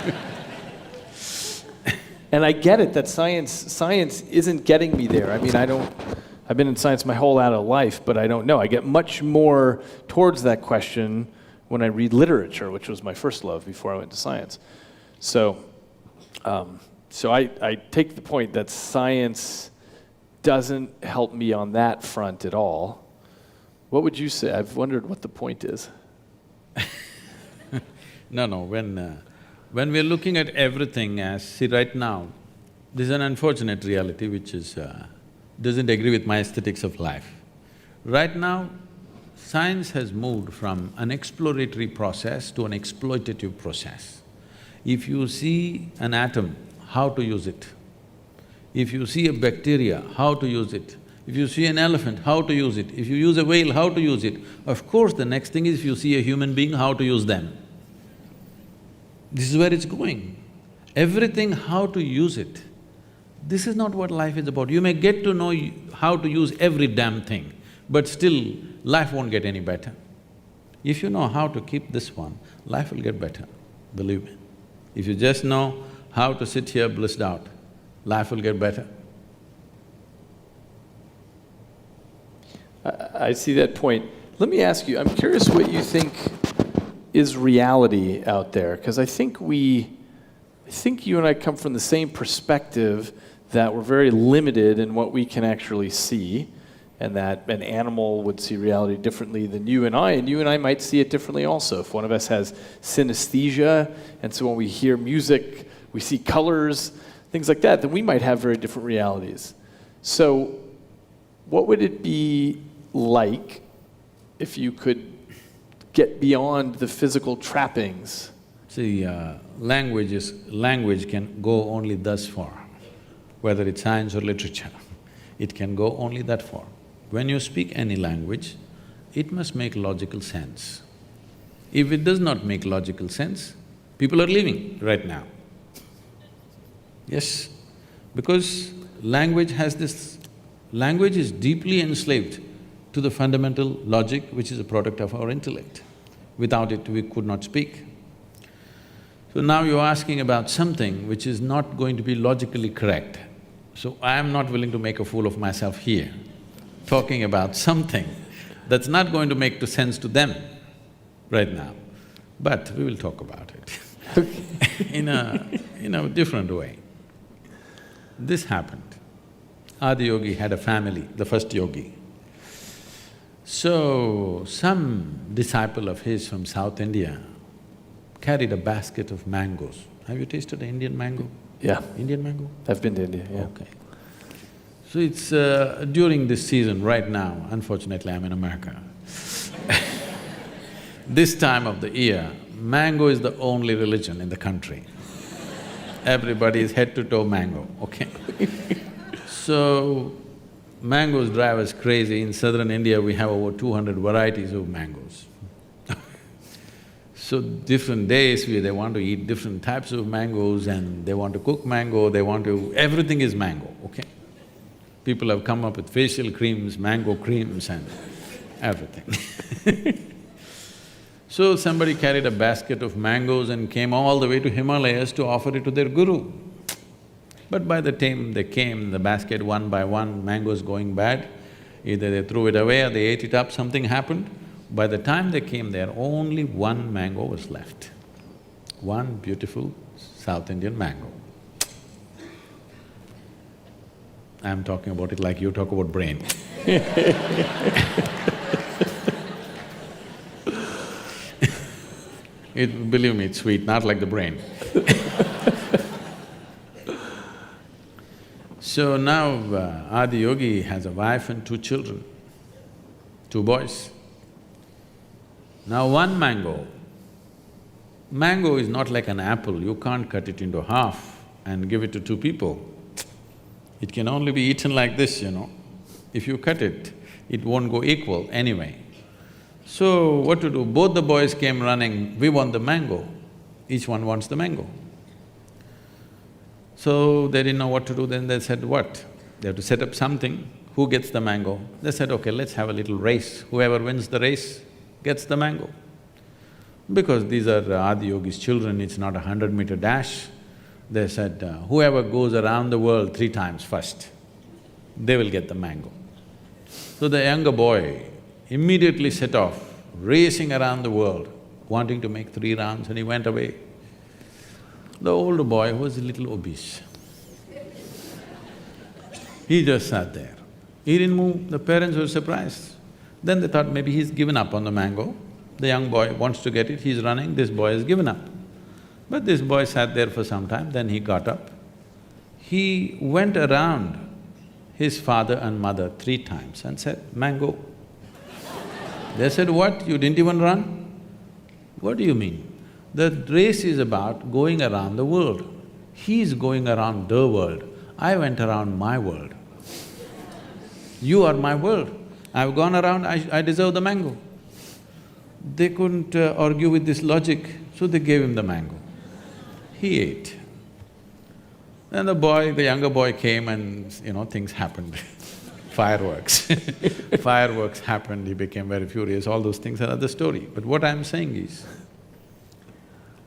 And I get it that science isn't getting me there. I mean, I've been in science my whole adult life, but I don't know. I get much more towards that question when I read literature, which was my first love before I went to science. So I take the point that science doesn't help me on that front at all. What would you say? I've wondered what the point is. No, when we're looking at everything as… see, right now, this is an unfortunate reality which is… doesn't agree with my aesthetics of life. Right now, science has moved from an exploratory process to an exploitative process. If you see an atom, how to use it. If you see a bacteria, how to use it. If you see an elephant, how to use it. If you use a whale, how to use it. Of course, the next thing is if you see a human being, how to use them. This is where it's going. Everything, how to use it. This is not what life is about. You may get to know how to use every damn thing, but still, life won't get any better. If you know how to keep this one, life will get better, believe me. If you just know how to sit here blissed out, life will get better. I see that point. Let me ask you, I'm curious what you think is reality out there, because I think you and I come from the same perspective that we're very limited in what we can actually see, and that an animal would see reality differently than you and I might see it differently also. If one of us has synesthesia, and so when we hear music, we see colors, things like that, then we might have very different realities. So what would it be like if you could get beyond the physical trappings? See, language can go only thus far, whether it's science or literature. It can go only that far. When you speak any language, it must make logical sense. If it does not make logical sense, people are leaving right now. Yes, because language has this… language is deeply enslaved to the fundamental logic which is a product of our intellect. Without it, we could not speak. So now you're asking about something which is not going to be logically correct. So I am not willing to make a fool of myself here, talking about something that's not going to make sense to them right now. But we will talk about it in a different way. This happened. Adi Yogi had a family, the first yogi. So, some disciple of his from South India carried a basket of mangoes. Have you tasted the Indian mango? Yeah, Indian mango? I've been to India, yeah. Okay. So it's during this season, right now, unfortunately I'm in America. This time of the year, mango is the only religion in the country. Everybody is head to toe mango, okay? So, mangoes drive us crazy. In southern India, we have over 200 varieties of mangoes. So, different days they want to eat different types of mangoes and they want to cook mango, they want to… everything is mango, okay? People have come up with facial creams, mango creams and everything. So somebody carried a basket of mangoes and came all the way to Himalayas to offer it to their guru. But by the time they came, the basket one by one, mangoes going bad, either they threw it away or they ate it up, something happened. By the time they came there, only one mango was left. One beautiful South Indian mango. I'm talking about it like you talk about brain. Believe me, it's sweet, not like the brain. So now Adi Yogi has a wife and two children, two boys. Now one mango is not like an apple, you can't cut it into half and give it to two people. It can only be eaten like this, you know. If you cut it, it won't go equal anyway. So what to do? Both the boys came running, we want the mango. Each one wants the mango. So they didn't know what to do, then they said, what? They have to set up something, who gets the mango? They said, okay, let's have a little race, whoever wins the race gets the mango. Because these are Adi Yogi's children, it's not a 100-meter dash. They said, whoever goes around the world 3 times first, they will get the mango. So the younger boy immediately set off, racing around the world, wanting to make 3 rounds, and he went away. The older boy was a little obese. He just sat there. He didn't move, the parents were surprised. Then they thought maybe he's given up on the mango. The young boy wants to get it, he's running, this boy has given up. But this boy sat there for some time, then he got up. He went around his father and mother 3 times and said, mango. They said, what, you didn't even run? What do you mean? The race is about going around the world. He's going around the world, I went around my world. You are my world. I've gone around, I deserve the mango. They couldn't argue with this logic, so they gave him the mango. He ate. Then the younger boy came and, things happened. Fireworks. Fireworks happened, he became very furious, all those things are another story. But what I'm saying is,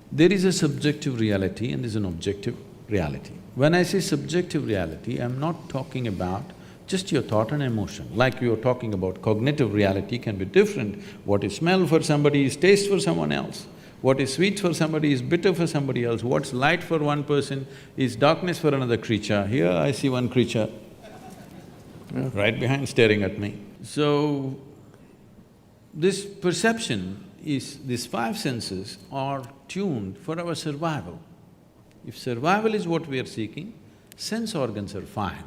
there is a subjective reality and there's an objective reality. When I say subjective reality, I'm not talking about just your thought and emotion. Like you're talking about cognitive reality can be different. What is smell for somebody is taste for someone else. What is sweet for somebody is bitter for somebody else. What's light for one person is darkness for another creature. Here I see one creature right behind staring at me. So, this perception is… these 5 senses are tuned for our survival. If survival is what we are seeking, sense organs are fine.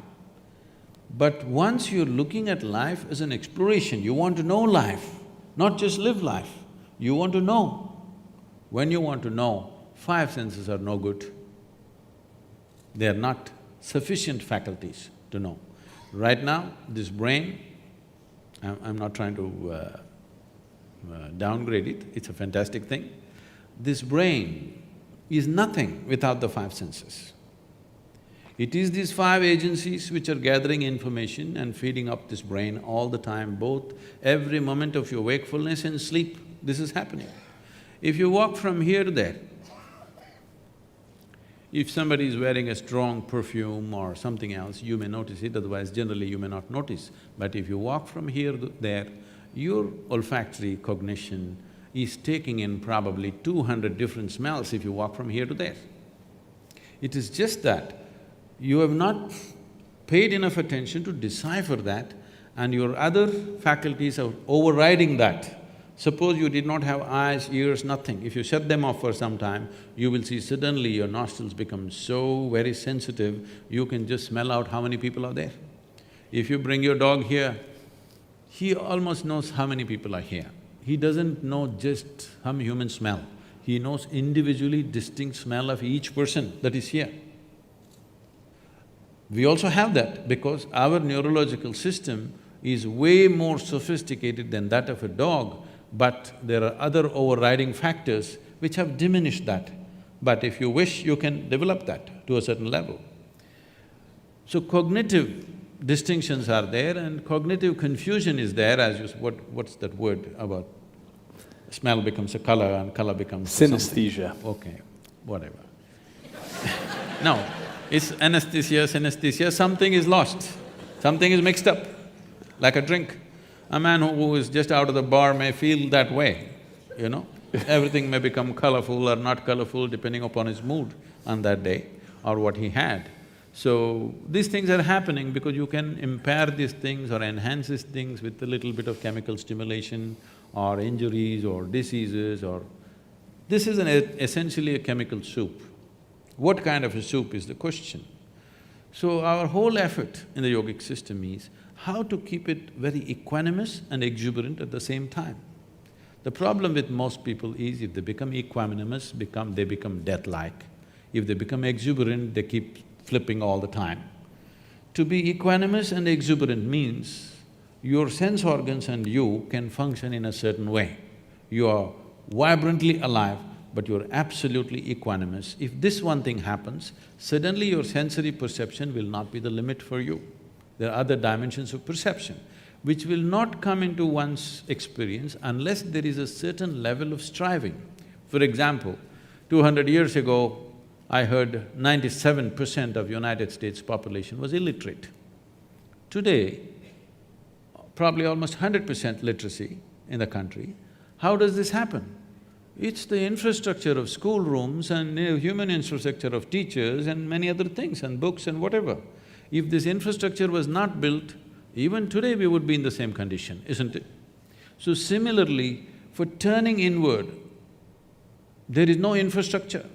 But once you're looking at life as an exploration, you want to know life, not just live life, you want to know. When you want to know, 5 senses are no good. They are not sufficient faculties to know. Right now, this brain, I'm not trying to downgrade it, it's a fantastic thing. This brain is nothing without the 5 senses. It is these 5 agencies which are gathering information and feeding up this brain all the time, both every moment of your wakefulness and sleep, this is happening. If you walk from here to there, if somebody is wearing a strong perfume or something else, you may notice it, otherwise generally you may not notice. But if you walk from here to there, your olfactory cognition is taking in probably 200 different smells if you walk from here to there. It is just that you have not paid enough attention to decipher that, and your other faculties are overriding that. Suppose you did not have eyes, ears, nothing. If you shut them off for some time, you will see suddenly your nostrils become so very sensitive, you can just smell out how many people are there. If you bring your dog here, he almost knows how many people are here. He doesn't know just how humans smell. He knows individually distinct smell of each person that is here. We also have that because our neurological system is way more sophisticated than that of a dog, but there are other overriding factors which have diminished that. But if you wish, you can develop that to a certain level. So cognitive distinctions are there and cognitive confusion is there as you… what's that word about smell becomes a color and color becomes… Synesthesia. Okay, whatever. No, it's anesthesia, synesthesia, something is lost, something is mixed up, like a drink. A man who is just out of the bar may feel that way, you know. Everything may become colorful or not colorful depending upon his mood on that day or what he had. So, these things are happening because you can impair these things or enhance these things with a little bit of chemical stimulation or injuries or diseases or… This is essentially a chemical soup. What kind of a soup is the question. So, our whole effort in the yogic system is how to keep it very equanimous and exuberant at the same time. The problem with most people is if they become equanimous, they become death-like. If they become exuberant, they keep flipping all the time. To be equanimous and exuberant means your sense organs and you can function in a certain way. You are vibrantly alive, but you're absolutely equanimous. If this one thing happens, suddenly your sensory perception will not be the limit for you. There are other dimensions of perception which will not come into one's experience unless there is a certain level of striving. For example, 200 years ago, I heard 97% of United States population was illiterate. Today, probably almost 100% literacy in the country. How does this happen? It's the infrastructure of schoolrooms and human infrastructure of teachers and many other things and books and whatever. If this infrastructure was not built, even today we would be in the same condition, isn't it? So similarly, for turning inward, there is no infrastructure.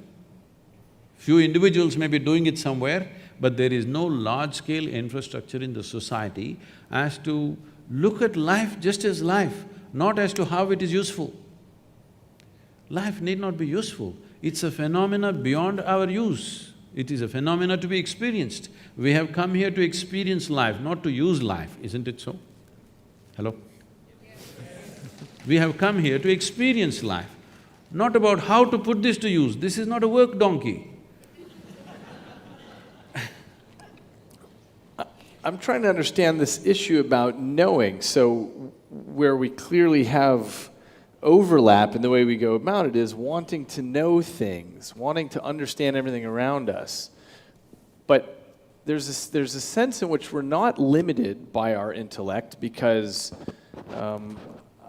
Few individuals may be doing it somewhere, but there is no large-scale infrastructure in the society as to look at life just as life, not as to how it is useful. Life need not be useful, it's a phenomena beyond our use. It is a phenomena to be experienced. We have come here to experience life, not to use life, isn't it so? Hello? We have come here to experience life, not about how to put this to use. This is not a work donkey. I'm trying to understand this issue about knowing. So where we clearly have overlap in the way we go about it is wanting to know things, wanting to understand everything around us. But there's a sense in which we're not limited by our intellect because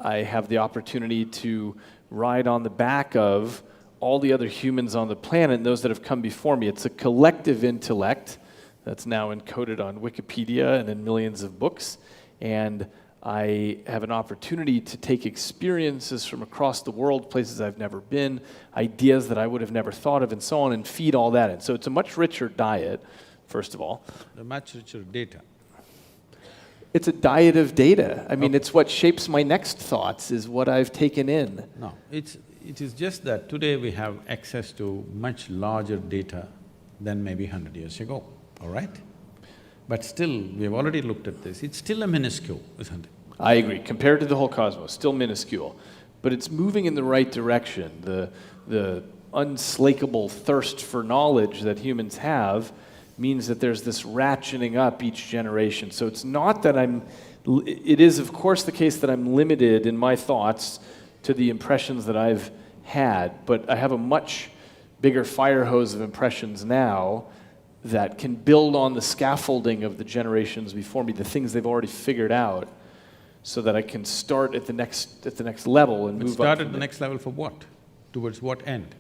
I have the opportunity to ride on the back of all the other humans on the planet and those that have come before me. It's a collective intellect that's now encoded on Wikipedia and in millions of books. And I have an opportunity to take experiences from across the world, places I've never been, ideas that I would have never thought of, and so on, and feed all that in. So it's a much richer diet, first of all. A much richer data. It's a diet of data. I mean, it's what shapes my next thoughts, is what I've taken in. No, it is just that today we have access to much larger data than maybe 100 years ago, all right? But still, we have already looked at this, it's still a minuscule, isn't it? I agree. Compared to the whole cosmos, still minuscule. But it's moving in the right direction. The unslakable thirst for knowledge that humans have means that there's this ratcheting up each generation. So it's not that it is of course the case that I'm limited in my thoughts to the impressions that I've had, but I have a much bigger fire hose of impressions now that can build on the scaffolding of the generations before me, the things they've already figured out, so that I can start at the next level and move up. Start at the next level for what? Towards what end?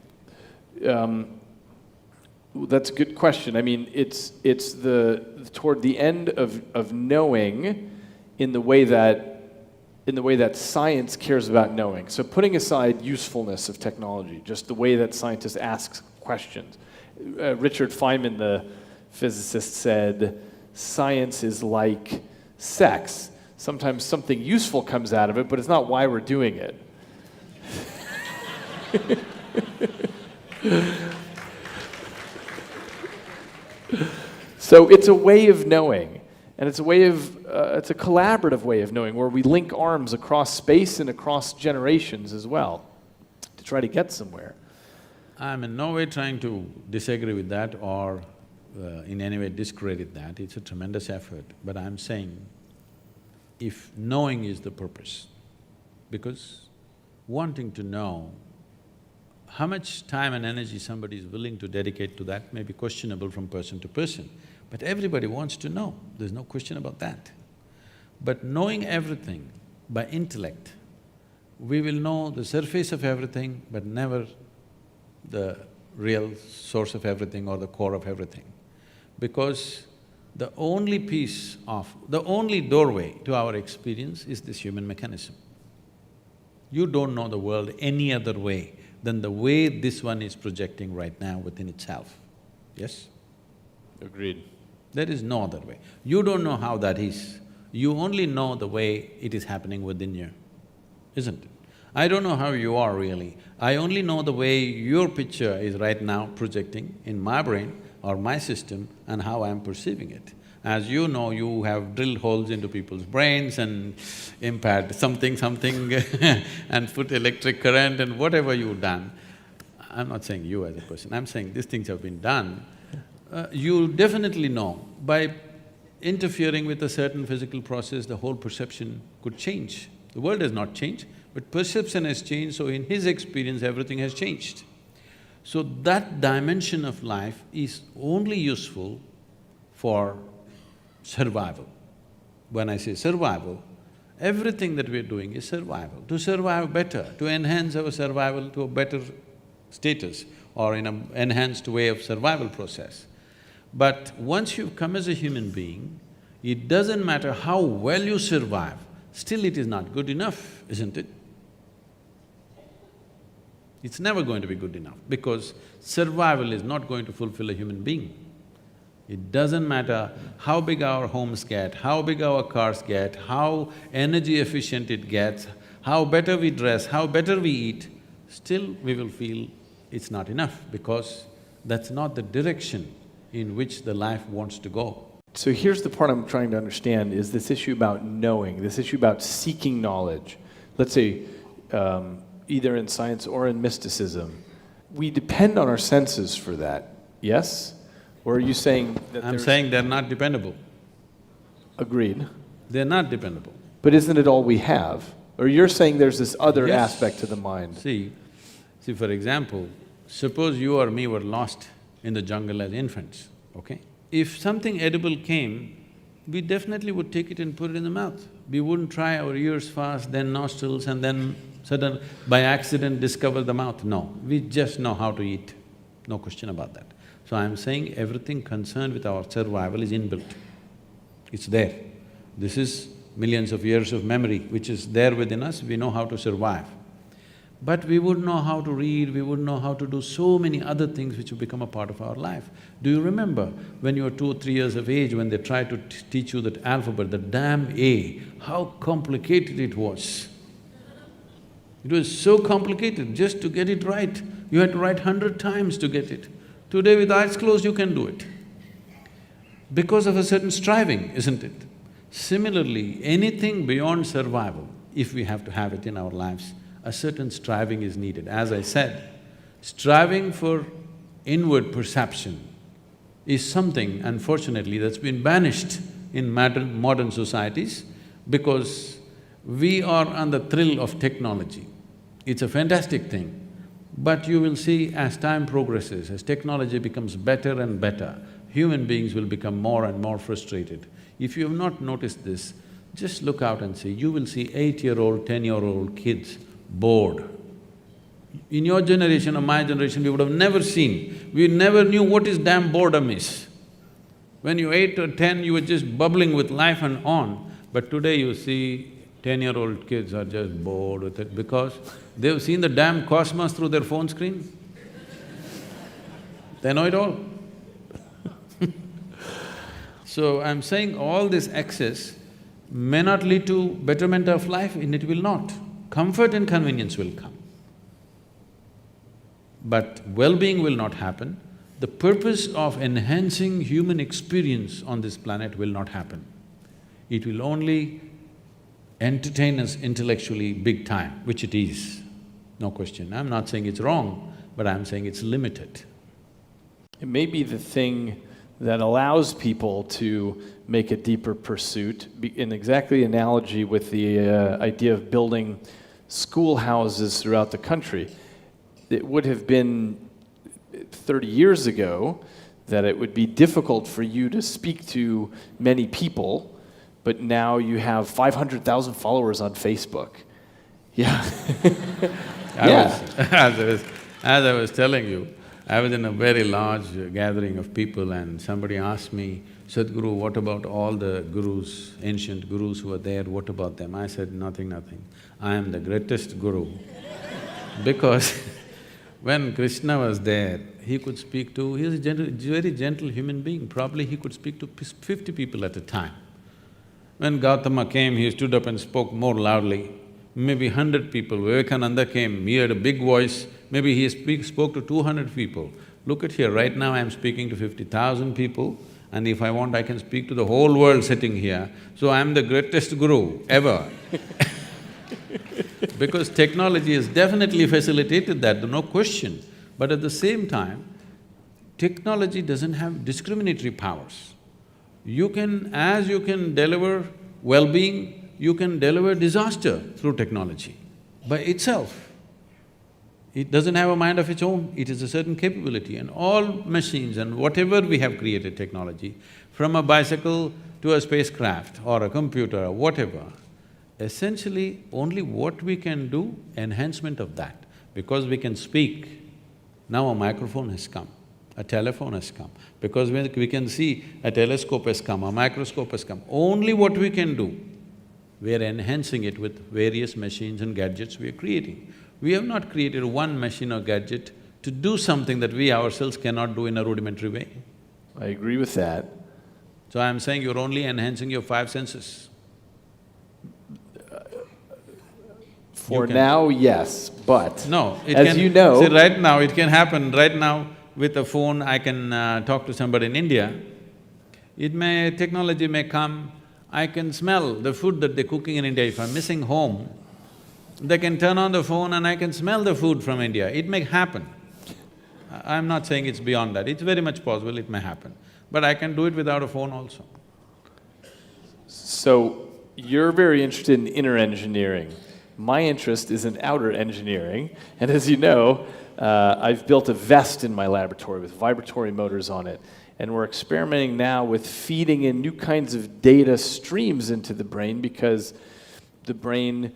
That's a good question. I mean, it's toward the end of knowing in the way that science cares about knowing. So putting aside usefulness of technology, just the way that scientists ask questions. Richard Feynman, the physicist, said, science is like sex. Sometimes something useful comes out of it, but it's not why we're doing it. So it's a way of knowing, and it's a collaborative way of knowing, where we link arms across space and across generations as well to try to get somewhere. I'm in no way trying to disagree with that or in any way discredit that. It's a tremendous effort, but I'm saying if knowing is the purpose, because wanting to know, how much time and energy somebody is willing to dedicate to that may be questionable from person to person, but everybody wants to know, there's no question about that. But knowing everything by intellect, we will know the surface of everything but never the real source of everything or the core of everything. Because the only the only doorway to our experience is this human mechanism. You don't know the world any other way than the way this one is projecting right now within itself, yes? Agreed. There is no other way. You don't know how that is, you only know the way it is happening within you, isn't it? I don't know how you are really, I only know the way your picture is right now projecting in my brain or my system and how I'm perceiving it. As you know, you have drilled holes into people's brains and impaired something and put electric current and whatever you've done. I'm not saying you as a person, I'm saying these things have been done. You'll definitely know by interfering with a certain physical process, the whole perception could change. The world has not changed, but perception has changed, so in his experience, everything has changed. So that dimension of life is only useful for survival. When I say survival, everything that we're doing is survival. To survive better, to enhance our survival to a better status or in an enhanced way of survival process. But once you've come as a human being, it doesn't matter how well you survive, still it is not good enough, isn't it? It's never going to be good enough because survival is not going to fulfill a human being. It doesn't matter how big our homes get, how big our cars get, how energy efficient it gets, how better we dress, how better we eat, still we will feel it's not enough because that's not the direction in which the life wants to go. So here's the part I'm trying to understand, is this issue about knowing, this issue about seeking knowledge. Let's say, either in science or in mysticism, we depend on our senses for that, yes? Or are you saying that I'm saying they're not dependable. Agreed. They're not dependable. But isn't it all we have? Or you're saying there's this other Yes. aspect to the mind? See, for example, suppose you or me were lost in the jungle as infants, okay? If something edible came, we definitely would take it and put it in the mouth. We wouldn't try our ears first, then nostrils, and then by accident discover the mouth. No, we just know how to eat, no question about that. So I'm saying everything concerned with our survival is inbuilt. It's there. This is millions of years of memory which is there within us, we know how to survive. But we wouldn't know how to read, we wouldn't know how to do so many other things which have become a part of our life. Do you remember when you were 2 or 3 years of age, when they tried to teach you that alphabet, the damn A, how complicated it was? It was so complicated just to get it right. You had to write 100 times to get it. Today with eyes closed you can do it. Because of a certain striving, isn't it? Similarly, anything beyond survival, if we have to have it in our lives, a certain striving is needed. As I said, striving for inward perception is something, unfortunately, that's been banished in modern societies because we are on the thrill of technology. It's a fantastic thing, but you will see as time progresses, as technology becomes better and better, human beings will become more and more frustrated. If you have not noticed this, just look out and see, you will see 8-year-old, 10-year-old kids bored. In your generation or my generation, we would have never seen, we never knew what is damn boredom is. When you were 8 or 10, you were just bubbling with life and on, But today you see 10-year-old kids are just bored with it because they've seen the damn cosmos through their phone screen. They know it all. So I'm saying all this excess may not lead to betterment of life, and it will not. Comfort and convenience will come. But well-being will not happen. The purpose of enhancing human experience on this planet will not happen. It will only entertain us intellectually big time, which it is, no question. I'm not saying it's wrong, but I'm saying it's limited. It may be the thing that allows people to make a deeper pursuit, in exactly analogy with the idea of building schoolhouses throughout the country. It would have been 30 years ago that it would be difficult for you to speak to many people, but now you have 500,000 followers on Facebook. Yeah. As I was telling you, I was in a very large gathering of people and somebody asked me, Sadhguru, what about all the gurus, ancient gurus who are there, what about them? I said, nothing. I am the greatest guru. Because when Krishna was there, he could speak to… he was a very gentle human being, probably he could speak to 50 people at a time. When Gautama came, he stood up and spoke more loudly. Maybe 100 people. Vivekananda came, he had a big voice, maybe he spoke to 200 people. Look at here, right now I'm speaking to 50,000 people, and if I want, I can speak to the whole world sitting here. So I'm the greatest guru ever. Because technology has definitely facilitated that, no question. But at the same time, technology doesn't have discriminatory powers. As you can deliver well-being, you can deliver disaster through technology by itself. It doesn't have a mind of its own, it is a certain capability, and all machines and whatever we have created technology, from a bicycle to a spacecraft or a computer or whatever, essentially only what we can do, enhancement of that. Because we can speak, now a microphone has come, a telephone has come. Because we can see, a telescope has come, a microscope has come. Only what we can do, we are enhancing it with various machines and gadgets we are creating. We have not created one machine or gadget to do something that we ourselves cannot do in a rudimentary way. I agree with that. So I'm saying you're only enhancing your 5 senses. For now, yes, but No, it as can… you know… See, right now, it can happen. Right now, with a phone, I can talk to somebody in India. Technology may come, I can smell the food that they're cooking in India. If I'm missing home, they can turn on the phone and I can smell the food from India. It may happen. I'm not saying it's beyond that, it's very much possible it may happen. But I can do it without a phone also. So, you're very interested in inner engineering. My interest is in outer engineering, and as you know, I've built a vest in my laboratory with vibratory motors on it, and we're experimenting now with feeding in new kinds of data streams into the brain because the brain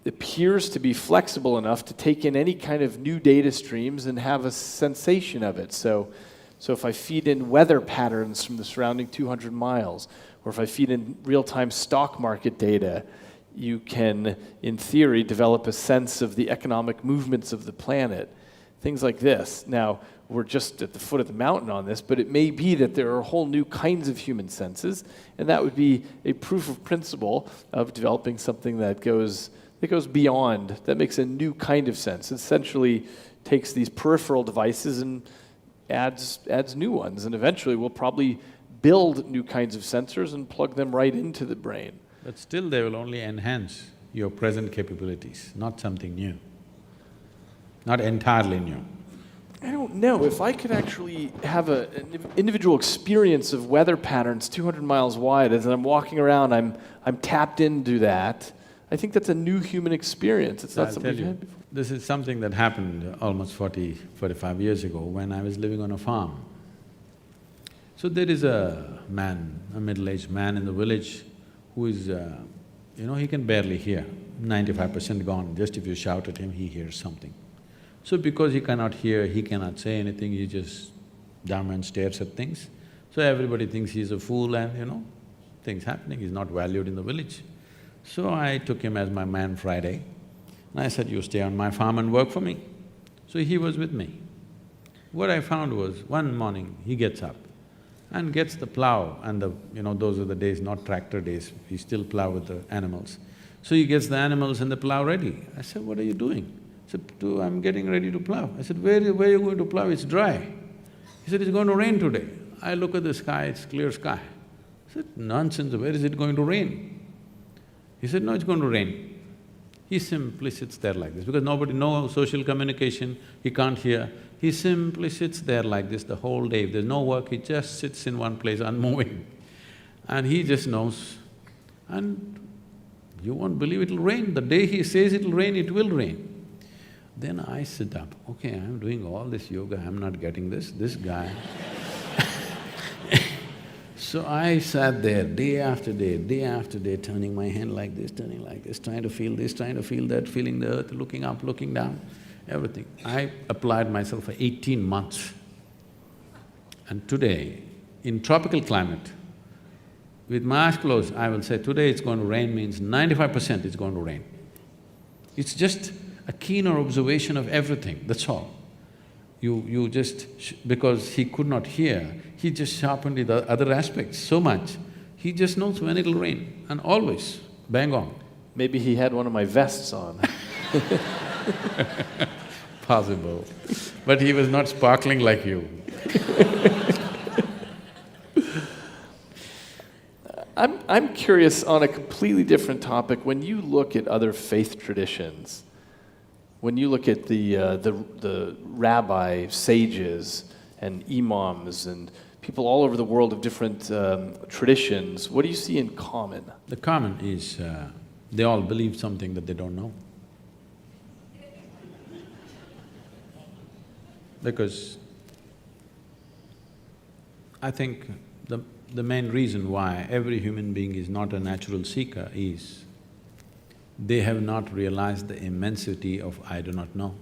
appears to be flexible enough to take in any kind of new data streams and have a sensation of it. So if I feed in weather patterns from the surrounding 200 miles, or if I feed in real-time stock market data, you can, in theory, develop a sense of the economic movements of the planet, things like this. Now, we're just at the foot of the mountain on this, but it may be that there are whole new kinds of human senses, and that would be a proof of principle of developing something that goes beyond, that makes a new kind of sense. It essentially takes these peripheral devices and adds new ones, and eventually we'll probably build new kinds of sensors and plug them right into the brain. But still they will only enhance your present capabilities, not something new, not entirely new. I don't know, if I could actually have an individual experience of weather patterns 200 miles wide, as I'm walking around, I'm tapped into that, I think that's a new human experience, it's not something we've had before. This is something that happened almost 45 years ago when I was living on a farm. So there is a man, a middle-aged man in the village who is, he can barely hear, 95% gone. Just if you shout at him, he hears something. So because he cannot hear, he cannot say anything, he just dumb and stares at things. So everybody thinks he's a fool and, things happening, he's not valued in the village. So I took him as my man Friday, and I said, you stay on my farm and work for me. So he was with me. What I found was, one morning he gets up and gets the plow and those are the days, not tractor days, he still plow with the animals. So he gets the animals and the plow ready. I said, what are you doing? He said, I'm getting ready to plow. I said, where are you going to plow? It's dry. He said, it's going to rain today. I look at the sky, it's clear sky. I said, nonsense, where is it going to rain? He said, no, it's going to rain. He simply sits there like this, because no social communication, he can't hear. He simply sits there like this the whole day. If there's no work, he just sits in one place unmoving. And he just knows. And you won't believe it'll rain. The day he says it'll rain, it will rain. Then I sit up, okay, I'm doing all this yoga, I'm not getting this guy. So I sat there day after day, turning my hand like this, trying to feel this, trying to feel that, feeling the earth, looking up, looking down, everything. I applied myself for 18 months. And today, in tropical climate, with my eyes closed, I will say, today it's going to rain means 95% it's going to rain. It's just a keener observation of everything, that's all. You just… because he could not hear, he just sharpened the other aspects so much, he just knows when it'll rain, and always, bang on. Maybe he had one of my vests on. Possible. But he was not sparkling like you. I'm curious on a completely different topic. When you look at other faith traditions, when you look at the rabbi sages and imams and people all over the world of different traditions, what do you see in common? The common is they all believe something that they don't know. Because I think the main reason why every human being is not a natural seeker is they have not realized the immensity of I do not know.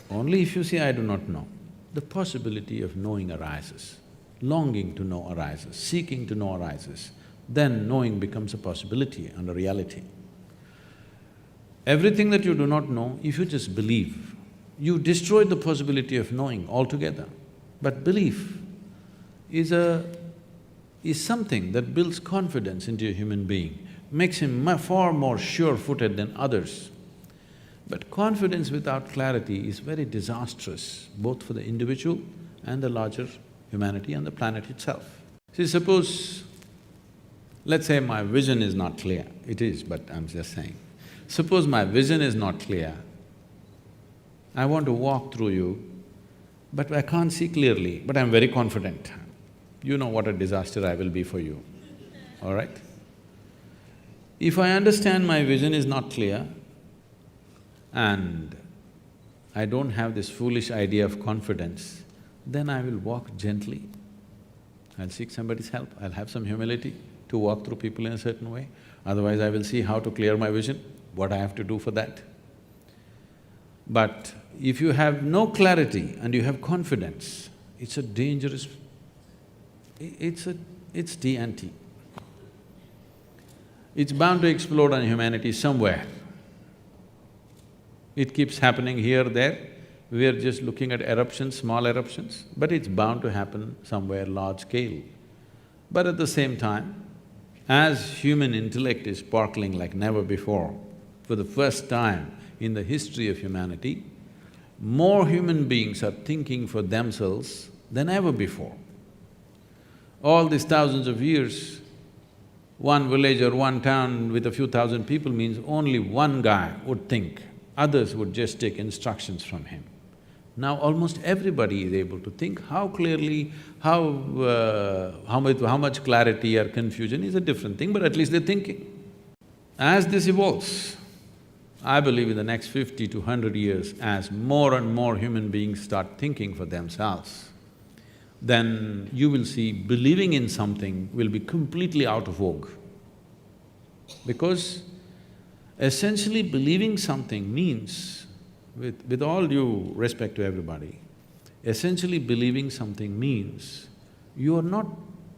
Only if you say I do not know, the possibility of knowing arises, longing to know arises, seeking to know arises, then knowing becomes a possibility and a reality. Everything that you do not know, if you just believe, you destroy the possibility of knowing altogether. But belief is something that builds confidence into a human being, makes him far more sure-footed than others. But confidence without clarity is very disastrous, both for the individual and the larger humanity and the planet itself. See, suppose… let's say my vision is not clear. It is, but I'm just saying. Suppose my vision is not clear, I want to walk through you, but I can't see clearly, but I'm very confident. You know what a disaster I will be for you, all right? If I understand my vision is not clear and I don't have this foolish idea of confidence, then I will walk gently. I'll seek somebody's help, I'll have some humility to walk through people in a certain way. Otherwise, I will see how to clear my vision, what I have to do for that. But if you have no clarity and you have confidence, it's a dangerous… it's TNT. It's bound to explode on humanity somewhere. It keeps happening here, there. We are just looking at eruptions, small eruptions, but it's bound to happen somewhere large scale. But at the same time, as human intellect is sparkling like never before, for the first time in the history of humanity, more human beings are thinking for themselves than ever before. All these thousands of years, one village or one town with a few thousand people means only one guy would think, others would just take instructions from him. Now almost everybody is able to think. How clearly, how much clarity or confusion is a different thing, but at least they're thinking. As this evolves, I believe in the next 50 to 100 years, as more and more human beings start thinking for themselves, then you will see believing in something will be completely out of vogue. Because essentially believing something means, with all due respect to everybody, essentially believing something means you are not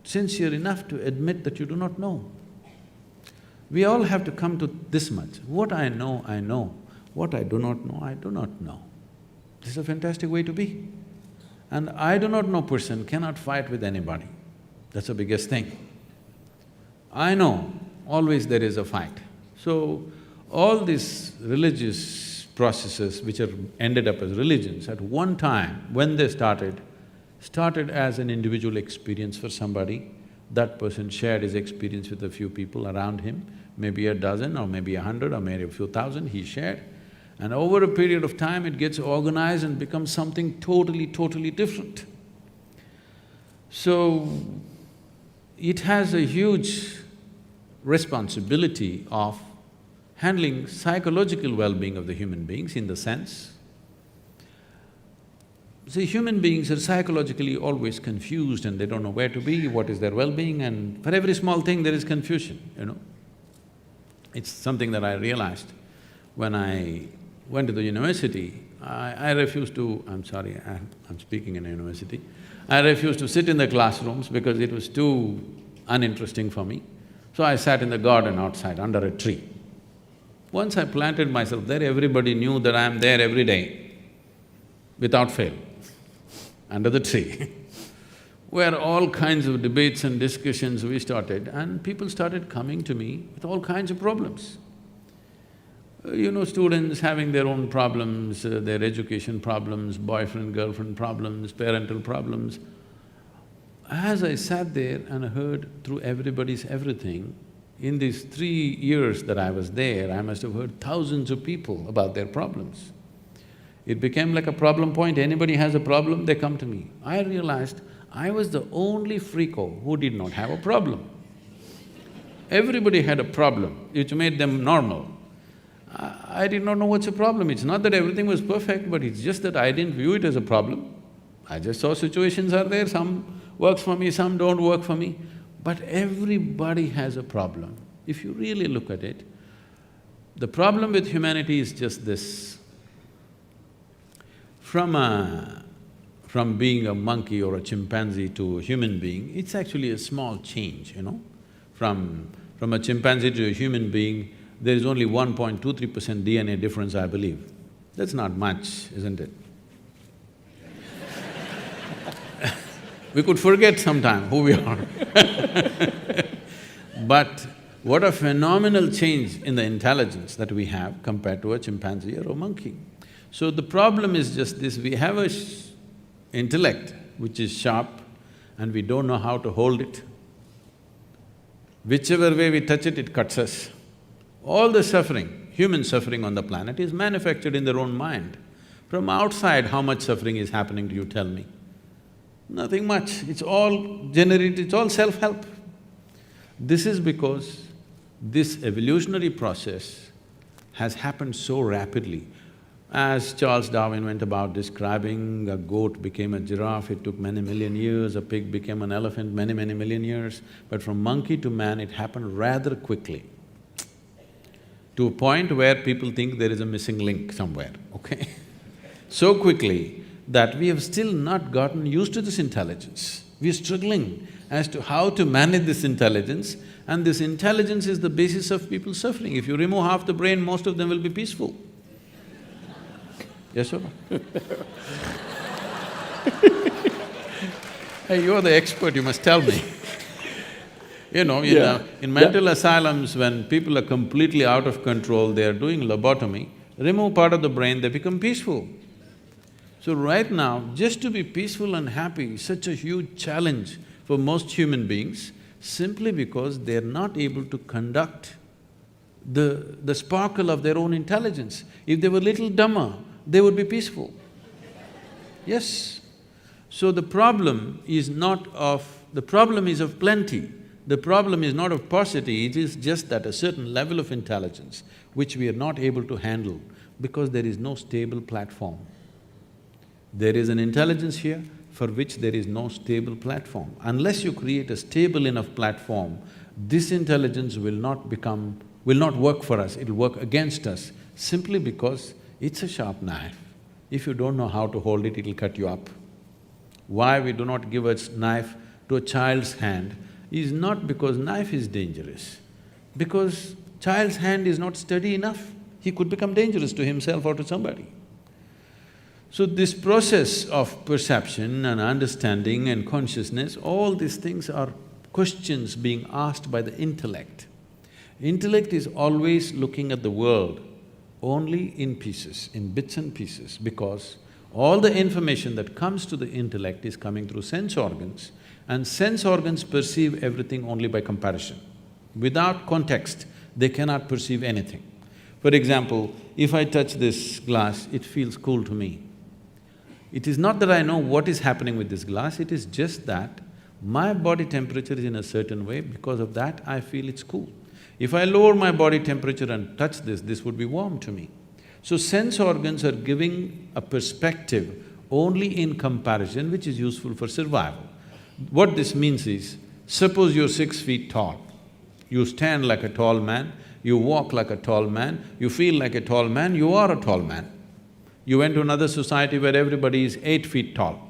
sincere enough to admit that you do not know. We all have to come to this much. What I know, I know. What I do not know, I do not know. This is a fantastic way to be. And I do not know person cannot fight with anybody. That's the biggest thing. I know, always there is a fight. So, all these religious processes which are ended up as religions, at one time when they started as an individual experience for somebody. That person shared his experience with a few people around him, maybe a dozen or maybe 100 or maybe a few thousand he shared. And over a period of time it gets organized and becomes something totally different. So, it has a huge responsibility of handling psychological well-being of the human beings in the sense, see, human beings are psychologically always confused and they don't know where to be, what is their well-being, and for every small thing there is confusion, you know. It's something that I realized when I went to the university. I refused to… I'm sorry, I'm speaking in a university. I refused to sit in the classrooms because it was too uninteresting for me. So I sat in the garden outside under a tree. Once I planted myself there, everybody knew that I am there every day, without fail, under the tree where all kinds of debates and discussions we started, and people started coming to me with all kinds of problems. You know, students having their own problems, their education problems, boyfriend, girlfriend problems, parental problems. As I sat there and heard through everybody's everything, in these 3 years that I was there, I must have heard thousands of people about their problems. It became like a problem point. Anybody has a problem, they come to me. I realized I was the only freako who did not have a problem. Everybody had a problem, which made them normal. I did not know what's a problem. It's not that everything was perfect, but it's just that I didn't view it as a problem. I just saw situations are there, some works for me, some don't work for me. But everybody has a problem. If you really look at it, the problem with humanity is just this. From being a monkey or a chimpanzee to a human being, it's actually a small change, you know. From a chimpanzee to a human being, there is only 1.23% DNA difference, I believe. That's not much, isn't it? We could forget sometime who we are But what a phenomenal change in the intelligence that we have compared to a chimpanzee or a monkey. So the problem is just this, we have a intellect which is sharp and we don't know how to hold it. Whichever way we touch it, it cuts us. All the suffering, human suffering on the planet is manufactured in their own mind. From outside, how much suffering is happening to you, tell me? Nothing much, it's all generated, it's all self-help. This is because this evolutionary process has happened so rapidly. As Charles Darwin went about describing, a goat became a giraffe, it took many million years, a pig became an elephant, many million years. But from monkey to man, it happened rather quickly, to a point where people think there is a missing link somewhere, okay? So quickly that we have still not gotten used to this intelligence. We are struggling as to how to manage this intelligence, and this intelligence is the basis of people's suffering. If you remove half the brain, most of them will be peaceful. Yes or no? Hey, you're the expert, you must tell me. You know, in mental asylums, when people are completely out of control, they are doing lobotomy, remove part of the brain, they become peaceful. So right now, just to be peaceful and happy is such a huge challenge for most human beings, simply because they're not able to conduct the sparkle of their own intelligence. If they were little dumber, they would be peaceful. Yes. So the problem is the problem is of plenty. The problem is not of paucity, it is just that a certain level of intelligence which we are not able to handle because there is no stable platform. There is an intelligence here for which there is no stable platform. Unless you create a stable enough platform, this intelligence will not work for us, it'll work against us, simply because it's a sharp knife. If you don't know how to hold it, it'll cut you up. Why we do not give a knife to a child's hand is not because knife is dangerous, because child's hand is not steady enough. He could become dangerous to himself or to somebody. So this process of perception and understanding and consciousness, all these things are questions being asked by the intellect. Intellect is always looking at the world only in pieces, in bits and pieces, because all the information that comes to the intellect is coming through sense organs, and sense organs perceive everything only by comparison. Without context, they cannot perceive anything. For example, if I touch this glass, it feels cool to me. It is not that I know what is happening with this glass, it is just that my body temperature is in a certain way, because of that I feel it's cool. If I lower my body temperature and touch this would be warm to me. So sense organs are giving a perspective only in comparison, which is useful for survival. What this means is, suppose you're 6 feet tall, you stand like a tall man, you walk like a tall man, you feel like a tall man, you are a tall man. You went to another society where everybody is 8 feet tall.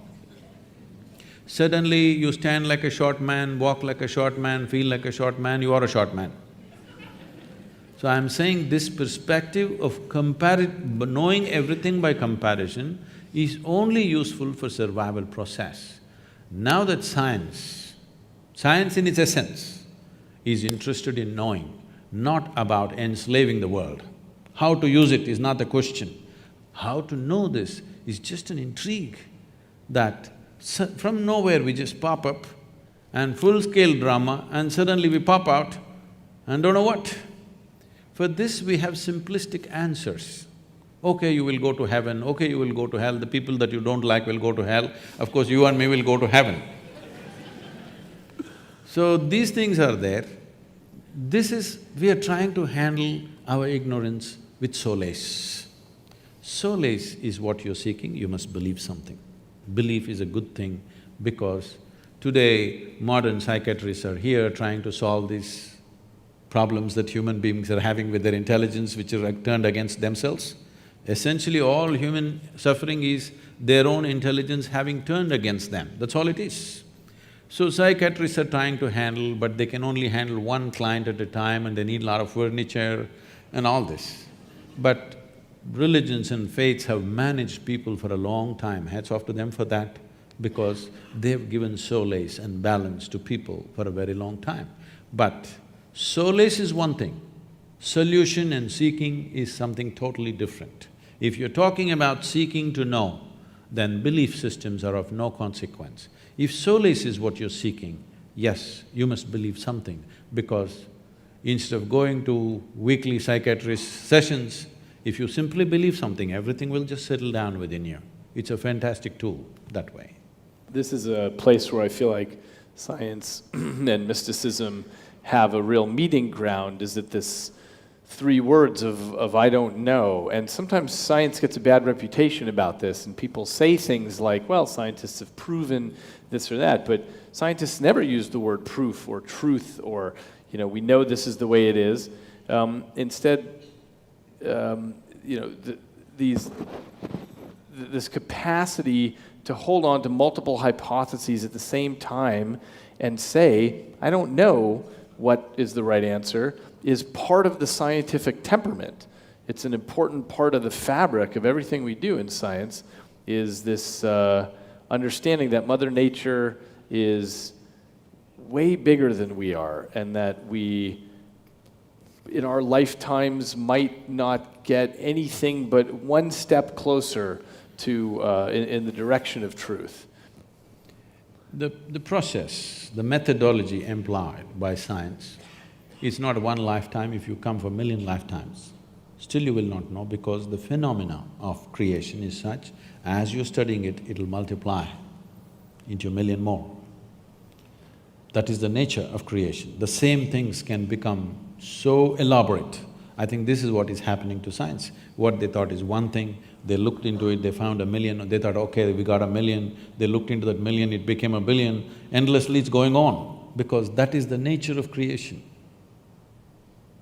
Suddenly you stand like a short man, walk like a short man, feel like a short man, you are a short man. So I'm saying this perspective of knowing everything by comparison is only useful for survival process. Now that science in its essence is interested in knowing, not about enslaving the world. How to use it is not the question. How to know this is just an intrigue that from nowhere we just pop up and full-scale drama, and suddenly we pop out and don't know what. For this we have simplistic answers. Okay, you will go to heaven, okay, you will go to hell, the people that you don't like will go to hell, of course you and me will go to heaven. So these things are there. We are trying to handle our ignorance with solace. Solace is what you're seeking, you must believe something. Belief is a good thing because today modern psychiatrists are here trying to solve these problems that human beings are having with their intelligence, which are turned against themselves. Essentially, all human suffering is their own intelligence having turned against them, that's all it is. So psychiatrists are trying to handle, but they can only handle one client at a time and they need a lot of furniture and all this. But religions and faiths have managed people for a long time, hats off to them for that, because they've given solace and balance to people for a very long time. But solace is one thing, solution and seeking is something totally different. If you're talking about seeking to know, then belief systems are of no consequence. If solace is what you're seeking, yes, you must believe something, because instead of going to weekly psychiatrist sessions, if you simply believe something, everything will just settle down within you. It's a fantastic tool that way. This is a place where I feel like science and mysticism have a real meeting ground, is that this 3 words of I don't know. And sometimes science gets a bad reputation about this, and people say things like, well, scientists have proven this or that, but scientists never use the word proof or truth or, we know this is the way it is. Instead, this capacity to hold on to multiple hypotheses at the same time and say, I don't know what is the right answer, is part of the scientific temperament. It's an important part of the fabric of everything we do in science, is this understanding that Mother Nature is way bigger than we are, and that we, in our lifetimes, might not get anything but one step closer to in the direction of truth. The process, the methodology employed by science is not one lifetime. If you come for 1,000,000 lifetimes, still you will not know, because the phenomena of creation is such, as you're studying it, it'll multiply into 1,000,000 more. That is the nature of creation. The same things can become so elaborate. I think this is what is happening to science. What they thought is one thing, they looked into it, they found 1,000,000, they thought, okay, we got 1,000,000, they looked into that 1,000,000, it became 1,000,000,000, endlessly it's going on, because that is the nature of creation.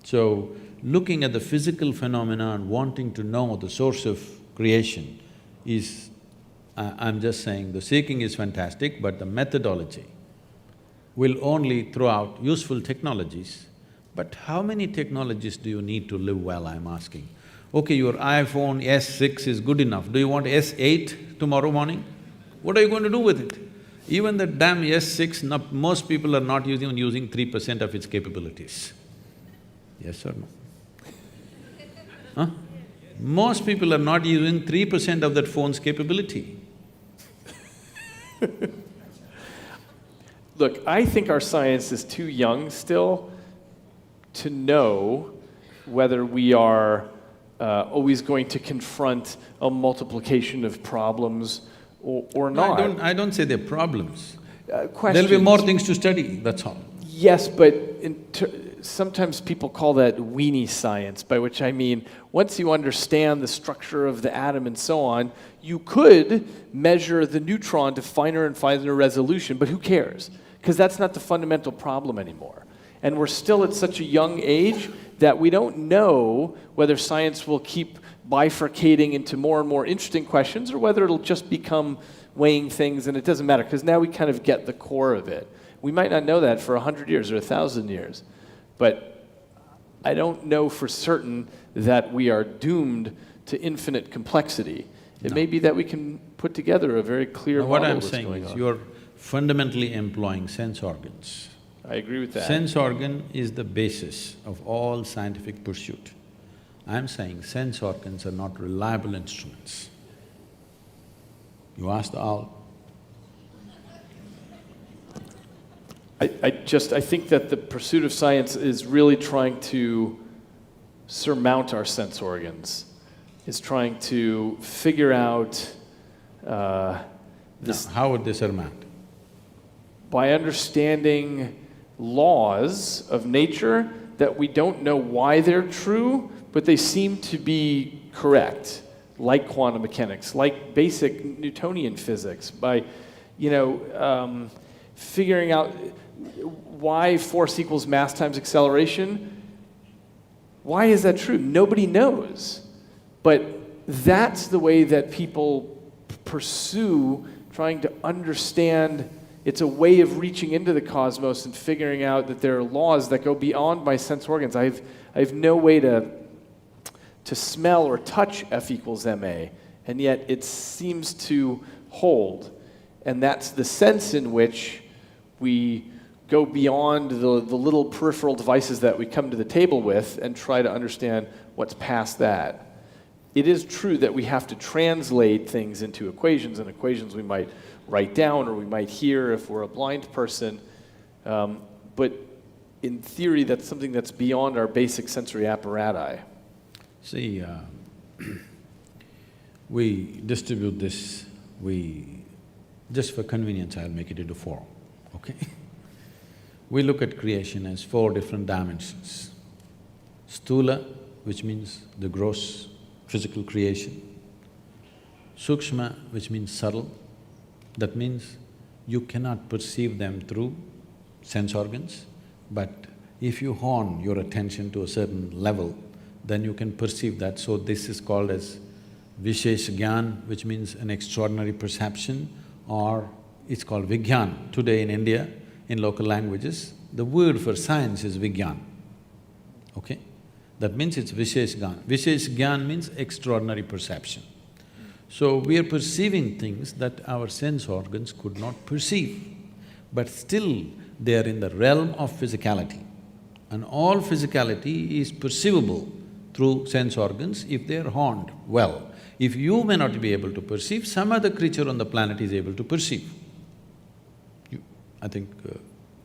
So, looking at the physical phenomena and wanting to know the source of creation is… I'm just saying, the seeking is fantastic, but the methodology will only throw out useful technologies, but how many technologies do you need to live well, I'm asking? Okay, your iPhone S6 is good enough, do you want S8 tomorrow morning? What are you going to do with it? Even the damn S6, most people are not even using 3% of its capabilities. Yes or no? Huh? Most people are not using 3% of that phone's capability. Look, I think our science is too young still to know whether we are always going to confront a multiplication of problems or not. No, I don't say they're problems. There'll be Questions. more things to study, that's all. Yes, but sometimes people call that weenie science, by which I mean, once you understand the structure of the atom and so on, you could measure the neutron to finer and finer resolution, but who cares? Because that's not the fundamental problem anymore. And we're still at such a young age that we don't know whether science will keep bifurcating into more and more interesting questions or whether it'll just become weighing things, and it doesn't matter, because now we kind of get the core of it. We might not know that for 100 years or 1,000 years, but I don't know for certain that we are doomed to infinite complexity. It may be that we can put together a very clear model What of I'm what's saying going is, on. you're fundamentally employing sense organs. I agree with that. Sense organ is the basis of all scientific pursuit. I'm saying sense organs are not reliable instruments. You ask the owl. I think that the pursuit of science is really trying to surmount our sense organs, is trying to figure out this. Now, how would they surmount? By understanding laws of nature that we don't know why they're true, but they seem to be correct, like quantum mechanics, like basic Newtonian physics, by, figuring out why force equals mass times acceleration. Why is that true? Nobody knows. But that's the way that people pursue trying to understand. It's a way of reaching into the cosmos and figuring out that there are laws that go beyond my sense organs. I have no way to smell or touch F equals ma, and yet it seems to hold. And that's the sense in which we go beyond the little peripheral devices that we come to the table with and try to understand what's past that. It is true that we have to translate things into equations, and equations we might write down or we might hear if we're a blind person, but in theory that's something that's beyond our basic sensory apparatus. See, we distribute this, just for convenience I'll make it into four, okay? We look at creation as four different dimensions. Sthula, which means the gross physical creation. Sukshma, which means subtle. That means you cannot perceive them through sense organs, but if you hone your attention to a certain level, then you can perceive that. So this is called as Vishesh Gyan, which means an extraordinary perception, or it's called Vigyan. Today in India, in local languages, the word for science is Vigyan, okay? That means it's Vishesh Gyan. Vishesh Gyan means extraordinary perception. So we are perceiving things that our sense organs could not perceive, but still they are in the realm of physicality. And all physicality is perceivable through sense organs if they are honed well. If you may not be able to perceive, some other creature on the planet is able to perceive. I think…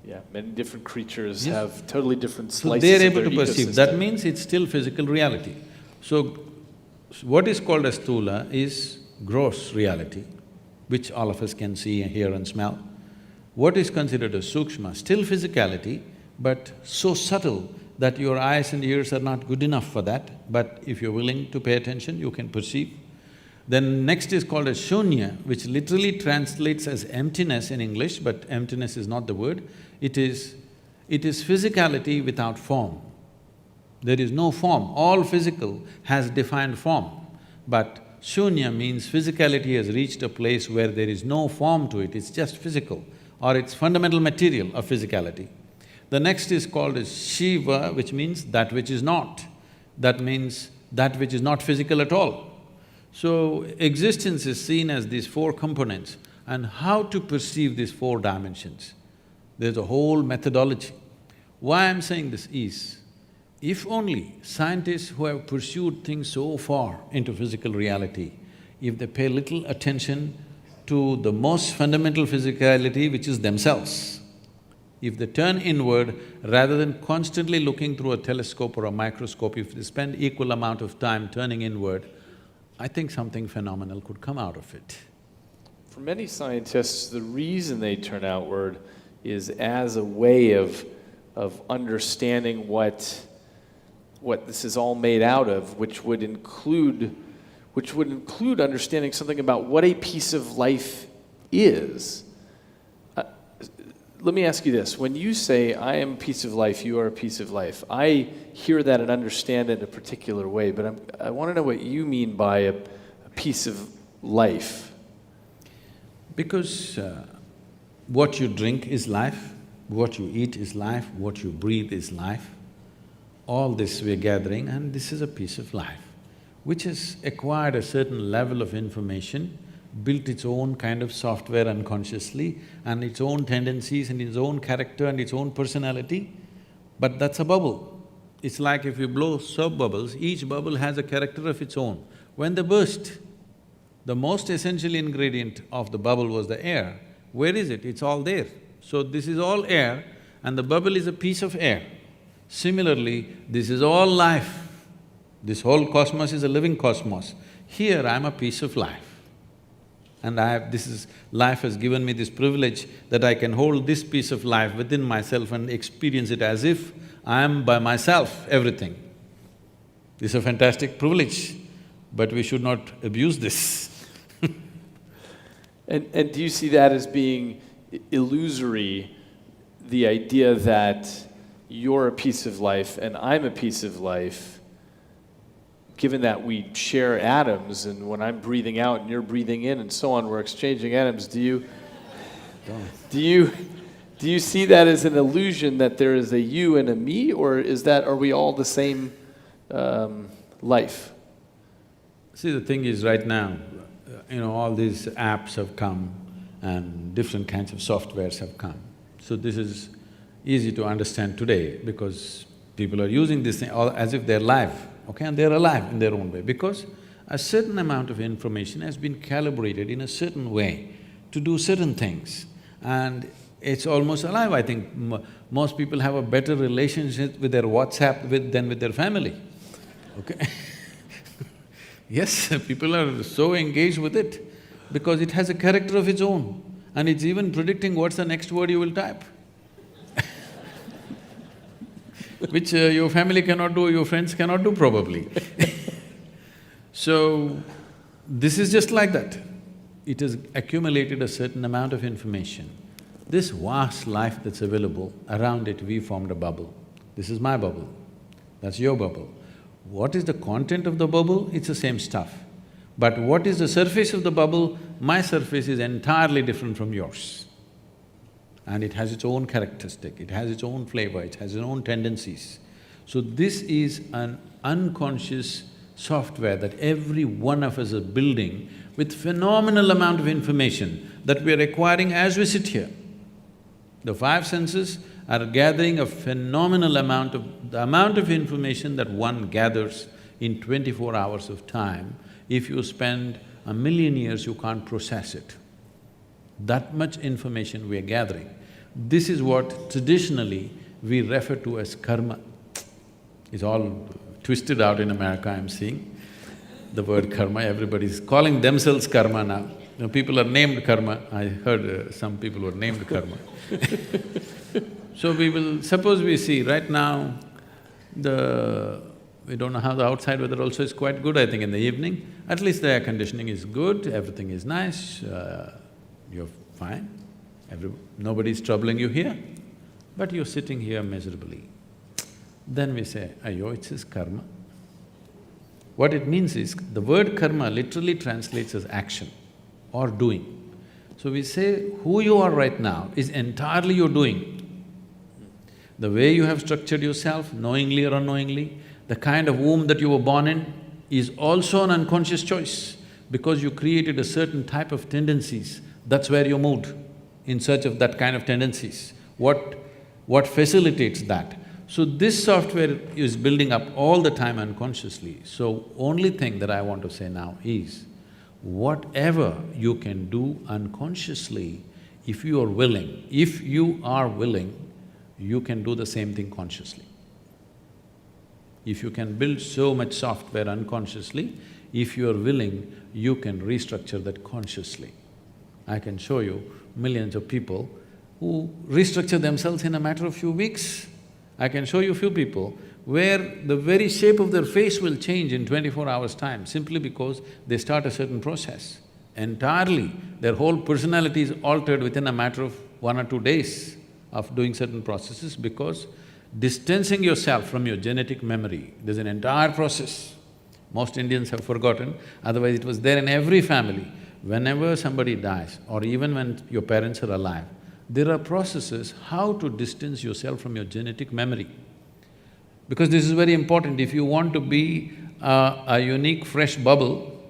Yeah, many different creatures Yes. have totally different So slices they're of able their to perceive, ecosystem. that means it's still physical reality. So, what is called as sthula is gross reality, which all of us can see, hear and smell. What is considered as sukshma, still physicality, but so subtle that your eyes and ears are not good enough for that, but if you're willing to pay attention, you can perceive. Then next is called as shunya, which literally translates as emptiness in English, but emptiness is not the word. It is physicality without form. There is no form. All physical has defined form, but shunya means physicality has reached a place where there is no form to it, it's just physical. or its fundamental material of physicality. The next is called as Shiva, which means that which is not. That means that which is not physical at all. So, existence is seen as these four components, and how to perceive these four dimensions. There's a whole methodology. Why I'm saying this is, if only scientists who have pursued things so far into physical reality, if they pay little attention to the most fundamental physicality, which is themselves, if they turn inward rather than constantly looking through a telescope or a microscope, if they spend equal amount of time turning inward, I think something phenomenal could come out of it. For many scientists, the reason they turn outward is as a way of understanding what this is all made out of, which would include understanding something about what a piece of life is. Let me ask you this. When you say, I am a piece of life, you are a piece of life, I hear that and understand it in a particular way, but I want to know what you mean by a piece of life. Because what you drink is life, what you eat is life, what you breathe is life. All this we're gathering, and this is a piece of life, which has acquired a certain level of information, built its own kind of software unconsciously, and its own tendencies and its own character and its own personality, but that's a bubble. It's like if you blow soap bubbles, each bubble has a character of its own. When they burst, the most essential ingredient of the bubble was the air. Where is it? It's all there. So this is all air, and the bubble is a piece of air. Similarly, this is all life. This whole cosmos is a living cosmos. Here, I'm a piece of life. And life has given me this privilege that I can hold this piece of life within myself and experience it as if I am by myself everything. This is a fantastic privilege, but we should not abuse this. And do you see that as being illusory, the idea that you're a piece of life and I'm a piece of life, given that we share atoms, and when I'm breathing out and you're breathing in and so on, we're exchanging atoms, do you see that as an illusion that there is a you and a me, or are we all the same life? See, the thing is right now, all these apps have come and different kinds of softwares have come. So this is easy to understand today because people are using this thing as if they're live, okay? And they're alive in their own way because a certain amount of information has been calibrated in a certain way to do certain things, and it's almost alive. I think most people have a better relationship with their WhatsApp than with their family, okay? Yes, people are so engaged with it because it has a character of its own, and it's even predicting what's the next word you will type. Which your family cannot do, your friends cannot do probably. So, this is just like that. It has accumulated a certain amount of information. This vast life that's available, around it we formed a bubble. This is my bubble, that's your bubble. What is the content of the bubble? It's the same stuff. But what is the surface of the bubble? My surface is entirely different from yours. And it has its own characteristic, it has its own flavor, it has its own tendencies. So this is an unconscious software that every one of us is building with phenomenal amount of information that we are acquiring as we sit here. The five senses are gathering a phenomenal amount of information that one gathers in 24 hours of time. If you spend 1,000,000 years, you can't process it. That much information we are gathering. This is what traditionally we refer to as karma. It's all twisted out in America, I'm seeing. The word karma, everybody's calling themselves karma now. People are named karma. I heard some people were named karma. So suppose we see right now, we don't know how the outside weather also is quite good, I think in the evening. At least the air conditioning is good, everything is nice, you're fine. Nobody's troubling you here, but you're sitting here miserably. Then we say, "Ayo, it's his karma." What it means is, the word karma literally translates as action or doing. So we say who you are right now is entirely your doing. The way you have structured yourself, knowingly or unknowingly, the kind of womb that you were born in is also an unconscious choice because you created a certain type of tendencies, that's where you moved, in search of that kind of tendencies. What facilitates that? So this software is building up all the time unconsciously. So only thing that I want to say now is, whatever you can do unconsciously, if you are willing, you can do the same thing consciously. If you can build so much software unconsciously, if you are willing, you can restructure that consciously. I can show you millions of people who restructure themselves in a matter of few weeks. I can show you few people where the very shape of their face will change in 24 hours' time simply because they start a certain process. Entirely, their whole personality is altered within a matter of 1 or 2 days of doing certain processes because distancing yourself from your genetic memory, there's an entire process. Most Indians have forgotten, otherwise it was there in every family. Whenever somebody dies or even when your parents are alive, there are processes how to distance yourself from your genetic memory. Because this is very important, if you want to be a unique fresh bubble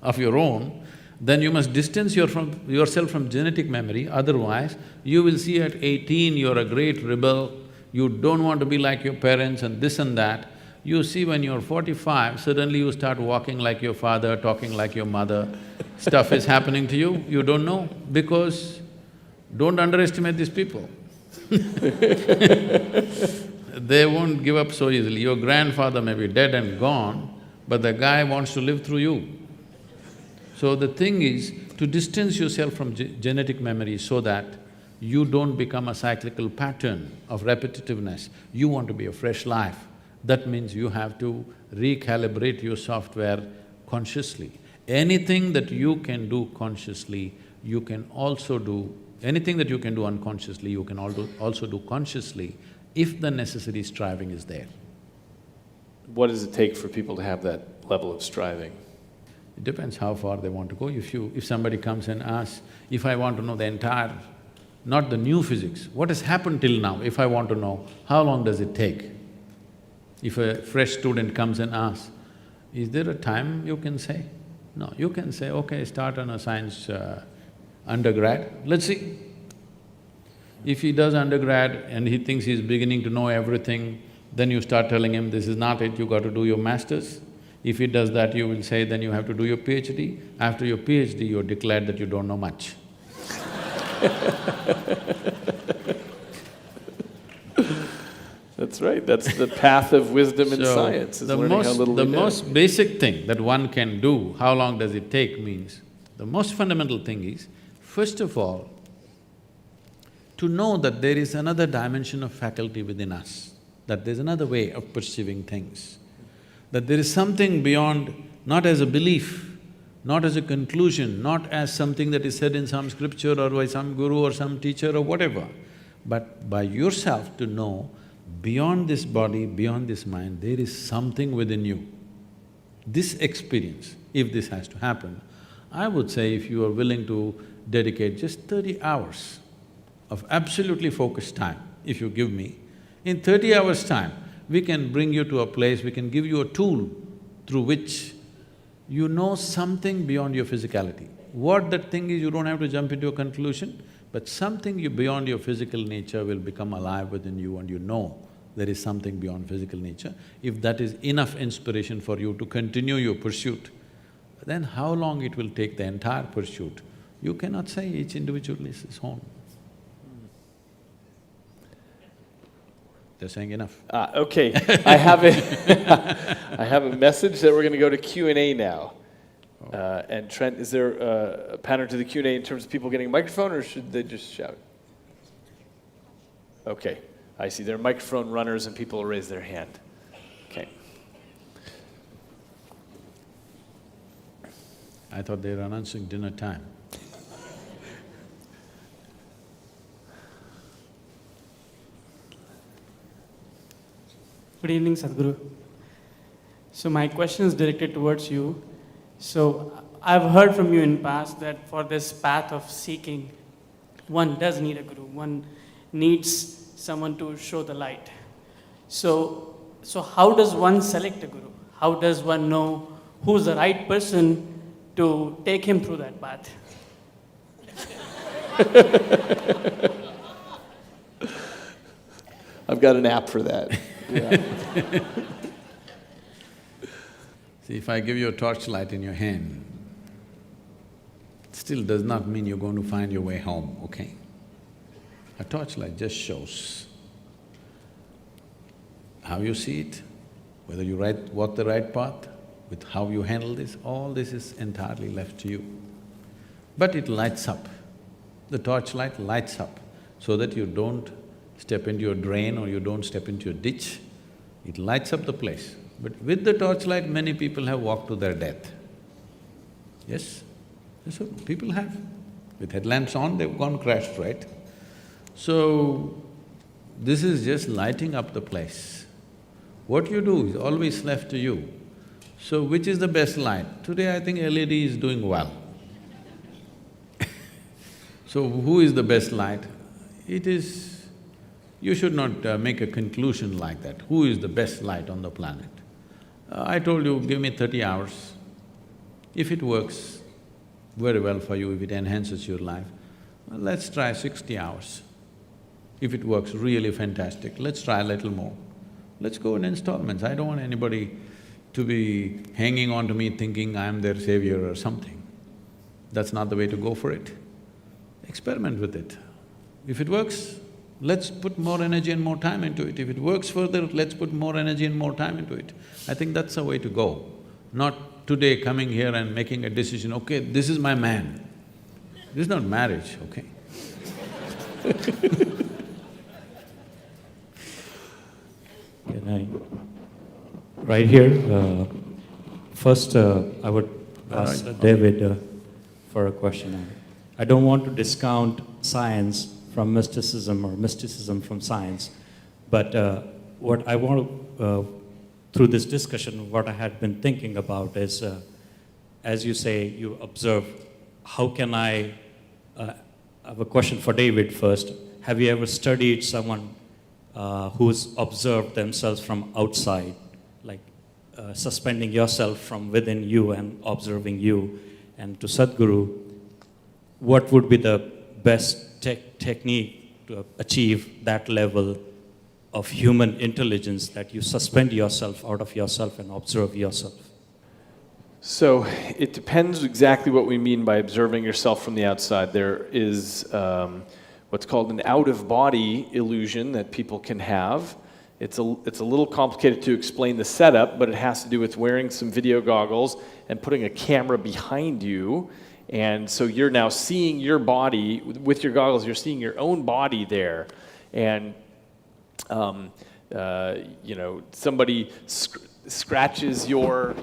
of your own, then you must distance yourself from genetic memory, otherwise you will see at 18 you're a great rebel, you don't want to be like your parents and this and that. You see when you're 45, suddenly you start walking like your father, talking like your mother, stuff is happening to you, you don't know, because don't underestimate these people. They won't give up so easily. Your grandfather may be dead and gone, but the guy wants to live through you. So the thing is to distance yourself from genetic memory so that you don't become a cyclical pattern of repetitiveness. You want to be a fresh life. That means you have to recalibrate your software consciously. Anything that you can do consciously, you can also do… anything that you can do unconsciously, you can also do consciously if the necessary striving is there. What does it take for people to have that level of striving? It depends how far they want to go. If somebody comes and asks, if I want to know the entire, not the new physics, what has happened till now, if I want to know, how long does it take? If a fresh student comes and asks, is there a time you can say? No, you can say, okay, start on a science undergrad, let's see. If he does undergrad and he thinks he's beginning to know everything, then you start telling him, this is not it, you got to do your masters. If he does that, you will say, then you have to do your PhD. After your PhD, you're declared that you don't know much. That's right, that's the path of wisdom in science, is learning how little we know. The most basic thing that one can do, how long does it take, means the most fundamental thing is, first of all, to know that there is another dimension of faculty within us, that there's another way of perceiving things, that there is something beyond, not as a belief, not as a conclusion, not as something that is said in some scripture or by some guru or some teacher or whatever, but by yourself to know, beyond this body, beyond this mind, there is something within you. This experience, if this has to happen, I would say if you are willing to dedicate just 30 hours of absolutely focused time, if you give me, in 30 hours' time, we can bring you to a place, we can give you a tool through which you know something beyond your physicality. What that thing is, you don't have to jump into a conclusion, but something beyond your physical nature will become alive within you and you know there is something beyond physical nature. If that is enough inspiration for you to continue your pursuit, then how long it will take the entire pursuit, you cannot say, each individual is his own. They're saying enough. Okay, I have a… I have a message that we're going to go to Q&A now. And Trent, is there a pattern to the Q&A in terms of people getting a microphone, or should they just shout? Okay, I see. There are microphone runners and people will raise their hand. Okay. I thought they were announcing dinner time. Good evening, Sadhguru. So my question is directed towards you. So I've heard from you in past that for this path of seeking, one does need a guru. One needs someone to show the light. So how does one select a guru? How does one know who's the right person to take him through that path? I've got an app for that. Yeah. See, if I give you a torchlight in your hand, it still does not mean you're going to find your way home, okay? A torchlight just shows how you see it, whether you walk the right path, with how you handle this, all this is entirely left to you. But it lights up. The torchlight lights up so that you don't step into a drain or you don't step into a ditch. It lights up the place. But with the torchlight, many people have walked to their death. Yes? Yes, sir, people have. With headlamps on, they've gone crashed, right? So, this is just lighting up the place. What you do is always left to you. So, which is the best light? Today I think LED is doing well. So, who is the best light? It is… you should not make a conclusion like that. Who is the best light on the planet? I told you, give me 30 hours. If it works very well for you, if it enhances your life, well, let's try 60 hours. If it works really fantastic, let's try a little more. Let's go in installments. I don't want anybody to be hanging on to me thinking I'm their savior or something. That's not the way to go for it. Experiment with it. If it works, let's put more energy and more time into it. If it works further, let's put more energy and more time into it. I think that's the way to go. Not today coming here and making a decision, okay, this is my man. This is not marriage, okay? Can I… right here, first I would ask David for a question. I don't want to discount science from mysticism or mysticism from science, but what I want to, through this discussion, what I had been thinking about is, as you say, you observe, how can I have a question for David first. Have you ever studied someone who's observed themselves from outside, like suspending yourself from within you and observing you? And to Sadhguru, what would be the best technique to achieve that level of human intelligence, that you suspend yourself out of yourself and observe yourself? So, it depends exactly what we mean by observing yourself from the outside. There is what's called an out-of-body illusion that people can have. It's a little complicated to explain the setup, but it has to do with wearing some video goggles and putting a camera behind you. And so you're now seeing your body, with your goggles, you're seeing your own body there. And, you know, somebody scratches your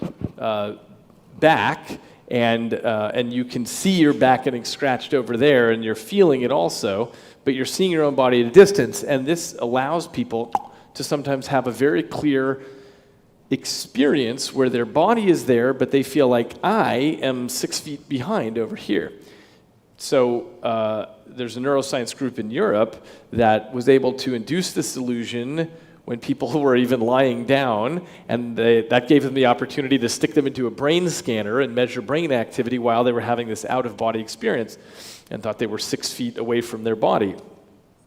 back, and you can see your back getting scratched over there, and you're feeling it also, but you're seeing your own body at a distance, and this allows people to sometimes have a very clear experience where their body is there, but they feel like, I am 6 feet behind over here. So there's a neuroscience group in Europe that was able to induce this illusion when people were even lying down, and that gave them the opportunity to stick them into a brain scanner and measure brain activity while they were having this out-of-body experience, and thought they were 6 feet away from their body.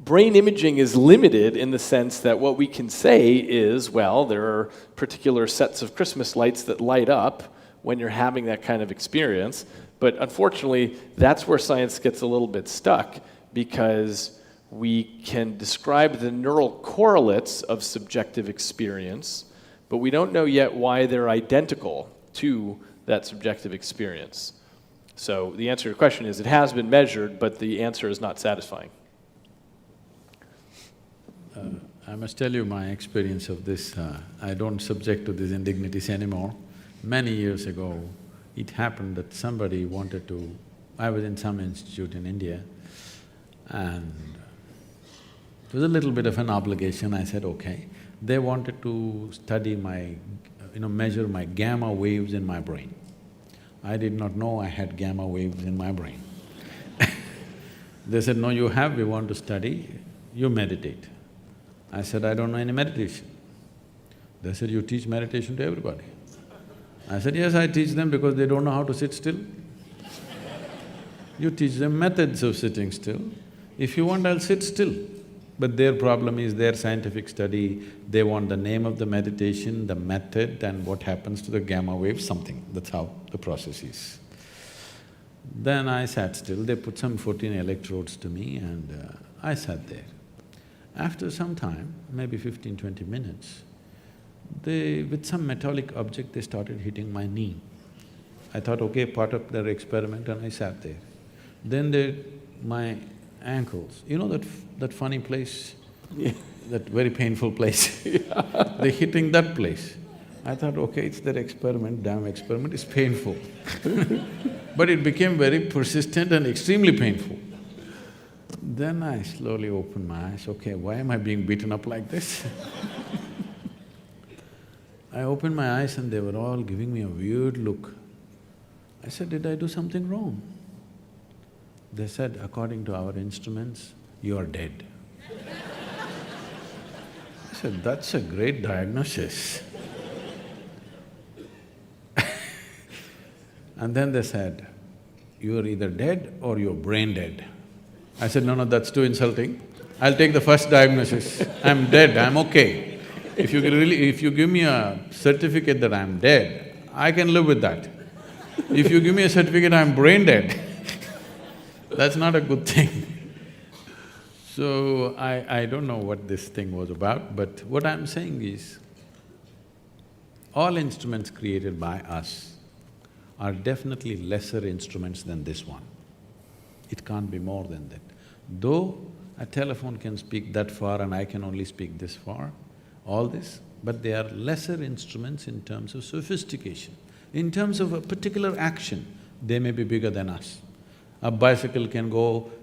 Brain imaging is limited in the sense that what we can say is, well, there are particular sets of Christmas lights that light up when you're having that kind of experience, but unfortunately, that's where science gets a little bit stuck, because we can describe the neural correlates of subjective experience, but we don't know yet why they're identical to that subjective experience. So the answer to your question is, it has been measured, but the answer is not satisfying. I must tell you my experience of this. I don't subject to these indignities anymore. Many years ago, it happened that somebody wanted to… I was in some institute in India, and it was a little bit of an obligation. I said, okay. They wanted to study my… measure my gamma waves in my brain. I did not know I had gamma waves in my brain. They said, no, you have, we want to study, you meditate. I said, I don't know any meditation. They said, you teach meditation to everybody. I said, yes, I teach them because they don't know how to sit still. You teach them methods of sitting still. If you want, I'll sit still. But their problem is their scientific study, they want the name of the meditation, the method and what happens to the gamma wave, something. That's how the process is. Then I sat still, they put some 14 electrodes to me and I sat there. After some time, maybe 15–20 minutes, with some metallic object, they started hitting my knee. I thought, okay, part of their experiment, and I sat there. Then my ankles, you know that funny place? Yeah. That very painful place? They're hitting that place. I thought, okay, it's their experiment, damn experiment is painful. But it became very persistent and extremely painful. Then I slowly opened my eyes, okay, why am I being beaten up like this? I opened my eyes and they were all giving me a weird look. I said, did I do something wrong? They said, according to our instruments, you are dead. I said, that's a great diagnosis. And then they said, you're either dead or you're brain dead. I said, no, that's too insulting. I'll take the first diagnosis. I'm dead, I'm okay. If you give me a certificate that I'm dead, I can live with that. If you give me a certificate I'm brain dead, that's not a good thing. So I don't know what this thing was about, but what I'm saying is, all instruments created by us are definitely lesser instruments than this one. It can't be more than that. Though a telephone can speak that far and I can only speak this far, all this, but they are lesser instruments in terms of sophistication. In terms of a particular action, they may be bigger than us. A bicycle can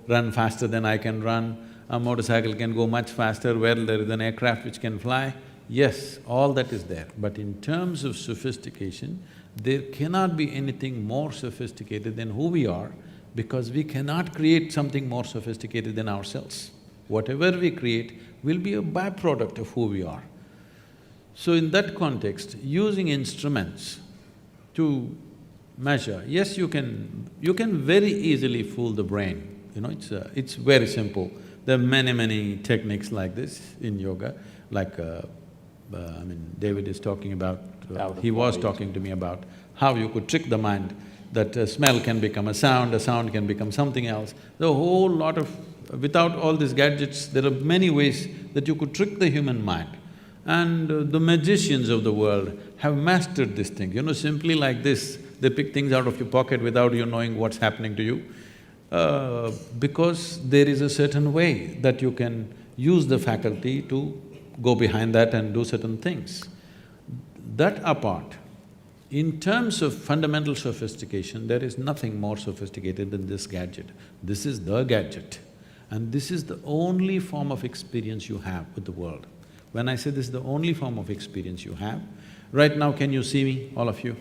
run faster than I can run, a motorcycle can go much faster where there is an aircraft which can fly. Yes, all that is there, but in terms of sophistication, there cannot be anything more sophisticated than who we are, because we cannot create something more sophisticated than ourselves. Whatever we create will be a byproduct of who we are. So in that context, using instruments to measure, yes, you can very easily fool the brain, you know, it's very simple. There are many techniques like this in yoga, like David is talking about, he was talking to me about how you could trick the mind, that a smell can become a sound can become something else. There are a whole lot of… without all these gadgets, there are many ways that you could trick the human mind. And the magicians of the world have mastered this thing, you know, simply like this, they pick things out of your pocket without you knowing what's happening to you. Because there is a certain way that you can use the faculty to go behind that and do certain things. That apart, in terms of fundamental sophistication, there is nothing more sophisticated than this gadget. This is the gadget, and this is the only form of experience you have with the world. When I say this is the only form of experience you have, right now can you see me, all of you?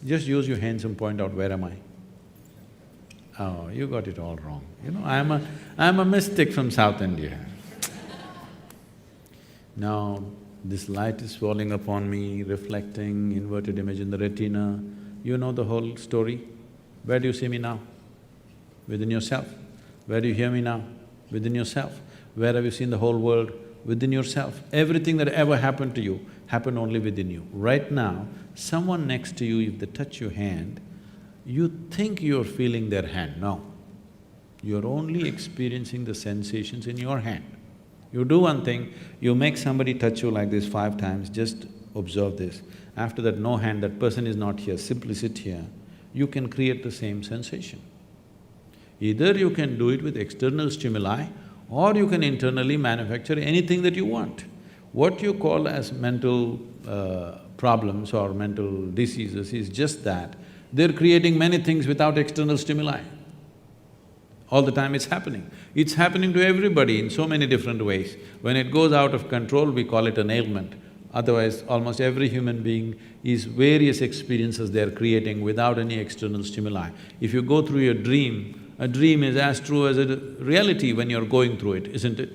Just use your hands and point out, where am I? Oh, you got it all wrong. You know, I'm a mystic from South India. Now, this light is falling upon me, reflecting, inverted image in the retina. You know the whole story. Where do you see me now? Within yourself. Where do you hear me now? Within yourself. Where have you seen the whole world? Within yourself. Everything that ever happened to you happened only within you. Right now, someone next to you, if they touch your hand, you think you're feeling their hand. No. You're only experiencing the sensations in your hand. You do one thing, you make somebody touch you like this 5 times, just observe this. After that, no hand, that person is not here, simply sit here. You can create the same sensation. Either you can do it with external stimuli, or you can internally manufacture anything that you want. What you call as mental problems or mental diseases is just that they're creating many things without external stimuli. All the time it's happening. It's happening to everybody in so many different ways. When it goes out of control, we call it an ailment. Otherwise, almost every human being is various experiences they are creating without any external stimuli. If you go through your dream, a dream is as true as a reality when you're going through it, isn't it?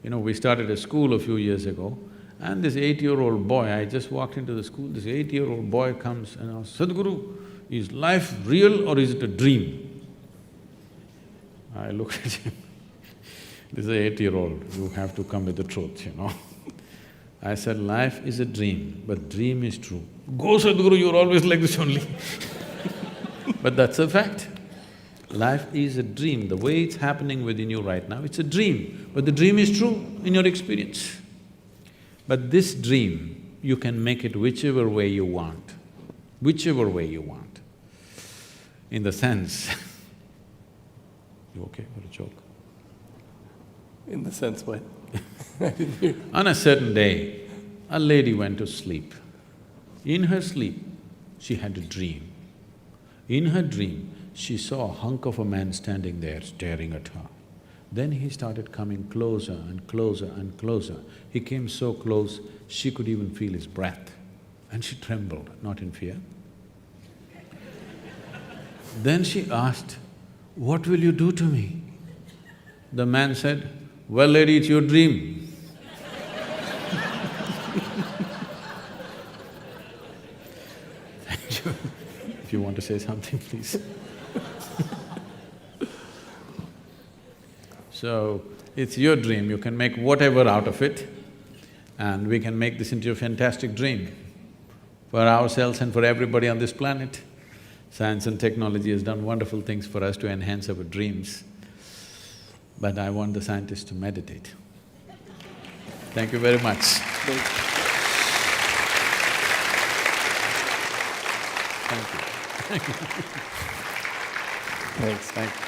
We started a school a few years ago, and this 8-year-old boy, I just walked into the school, this 8-year-old boy comes and asks, Sadhguru, is life real or is it a dream? I looked at him, this is an 8-year-old, you have to come with the truth, I said, life is a dream, but dream is true. Go Sadhguru, you're always like this only But that's a fact. Life is a dream, the way it's happening within you right now, it's a dream, but the dream is true in your experience. But this dream, you can make it whichever way you want, whichever way you want. In the sense you okay for a joke? In the sense what? On a certain day, a lady went to sleep. In her sleep, she had a dream. In her dream, she saw a hunk of a man standing there staring at her. Then he started coming closer and closer and closer. He came so close, she could even feel his breath. And she trembled, not in fear. Then she asked, "What will you do to me?" The man said, "Well, lady, it's your dream." Thank you. If you want to say something, please. So, it's your dream, you can make whatever out of it, and we can make this into a fantastic dream for ourselves and for everybody on this planet. Science and technology has done wonderful things for us to enhance our dreams, but I want the scientists to meditate. Thank you very much. Thank you. Thanks. Thank you.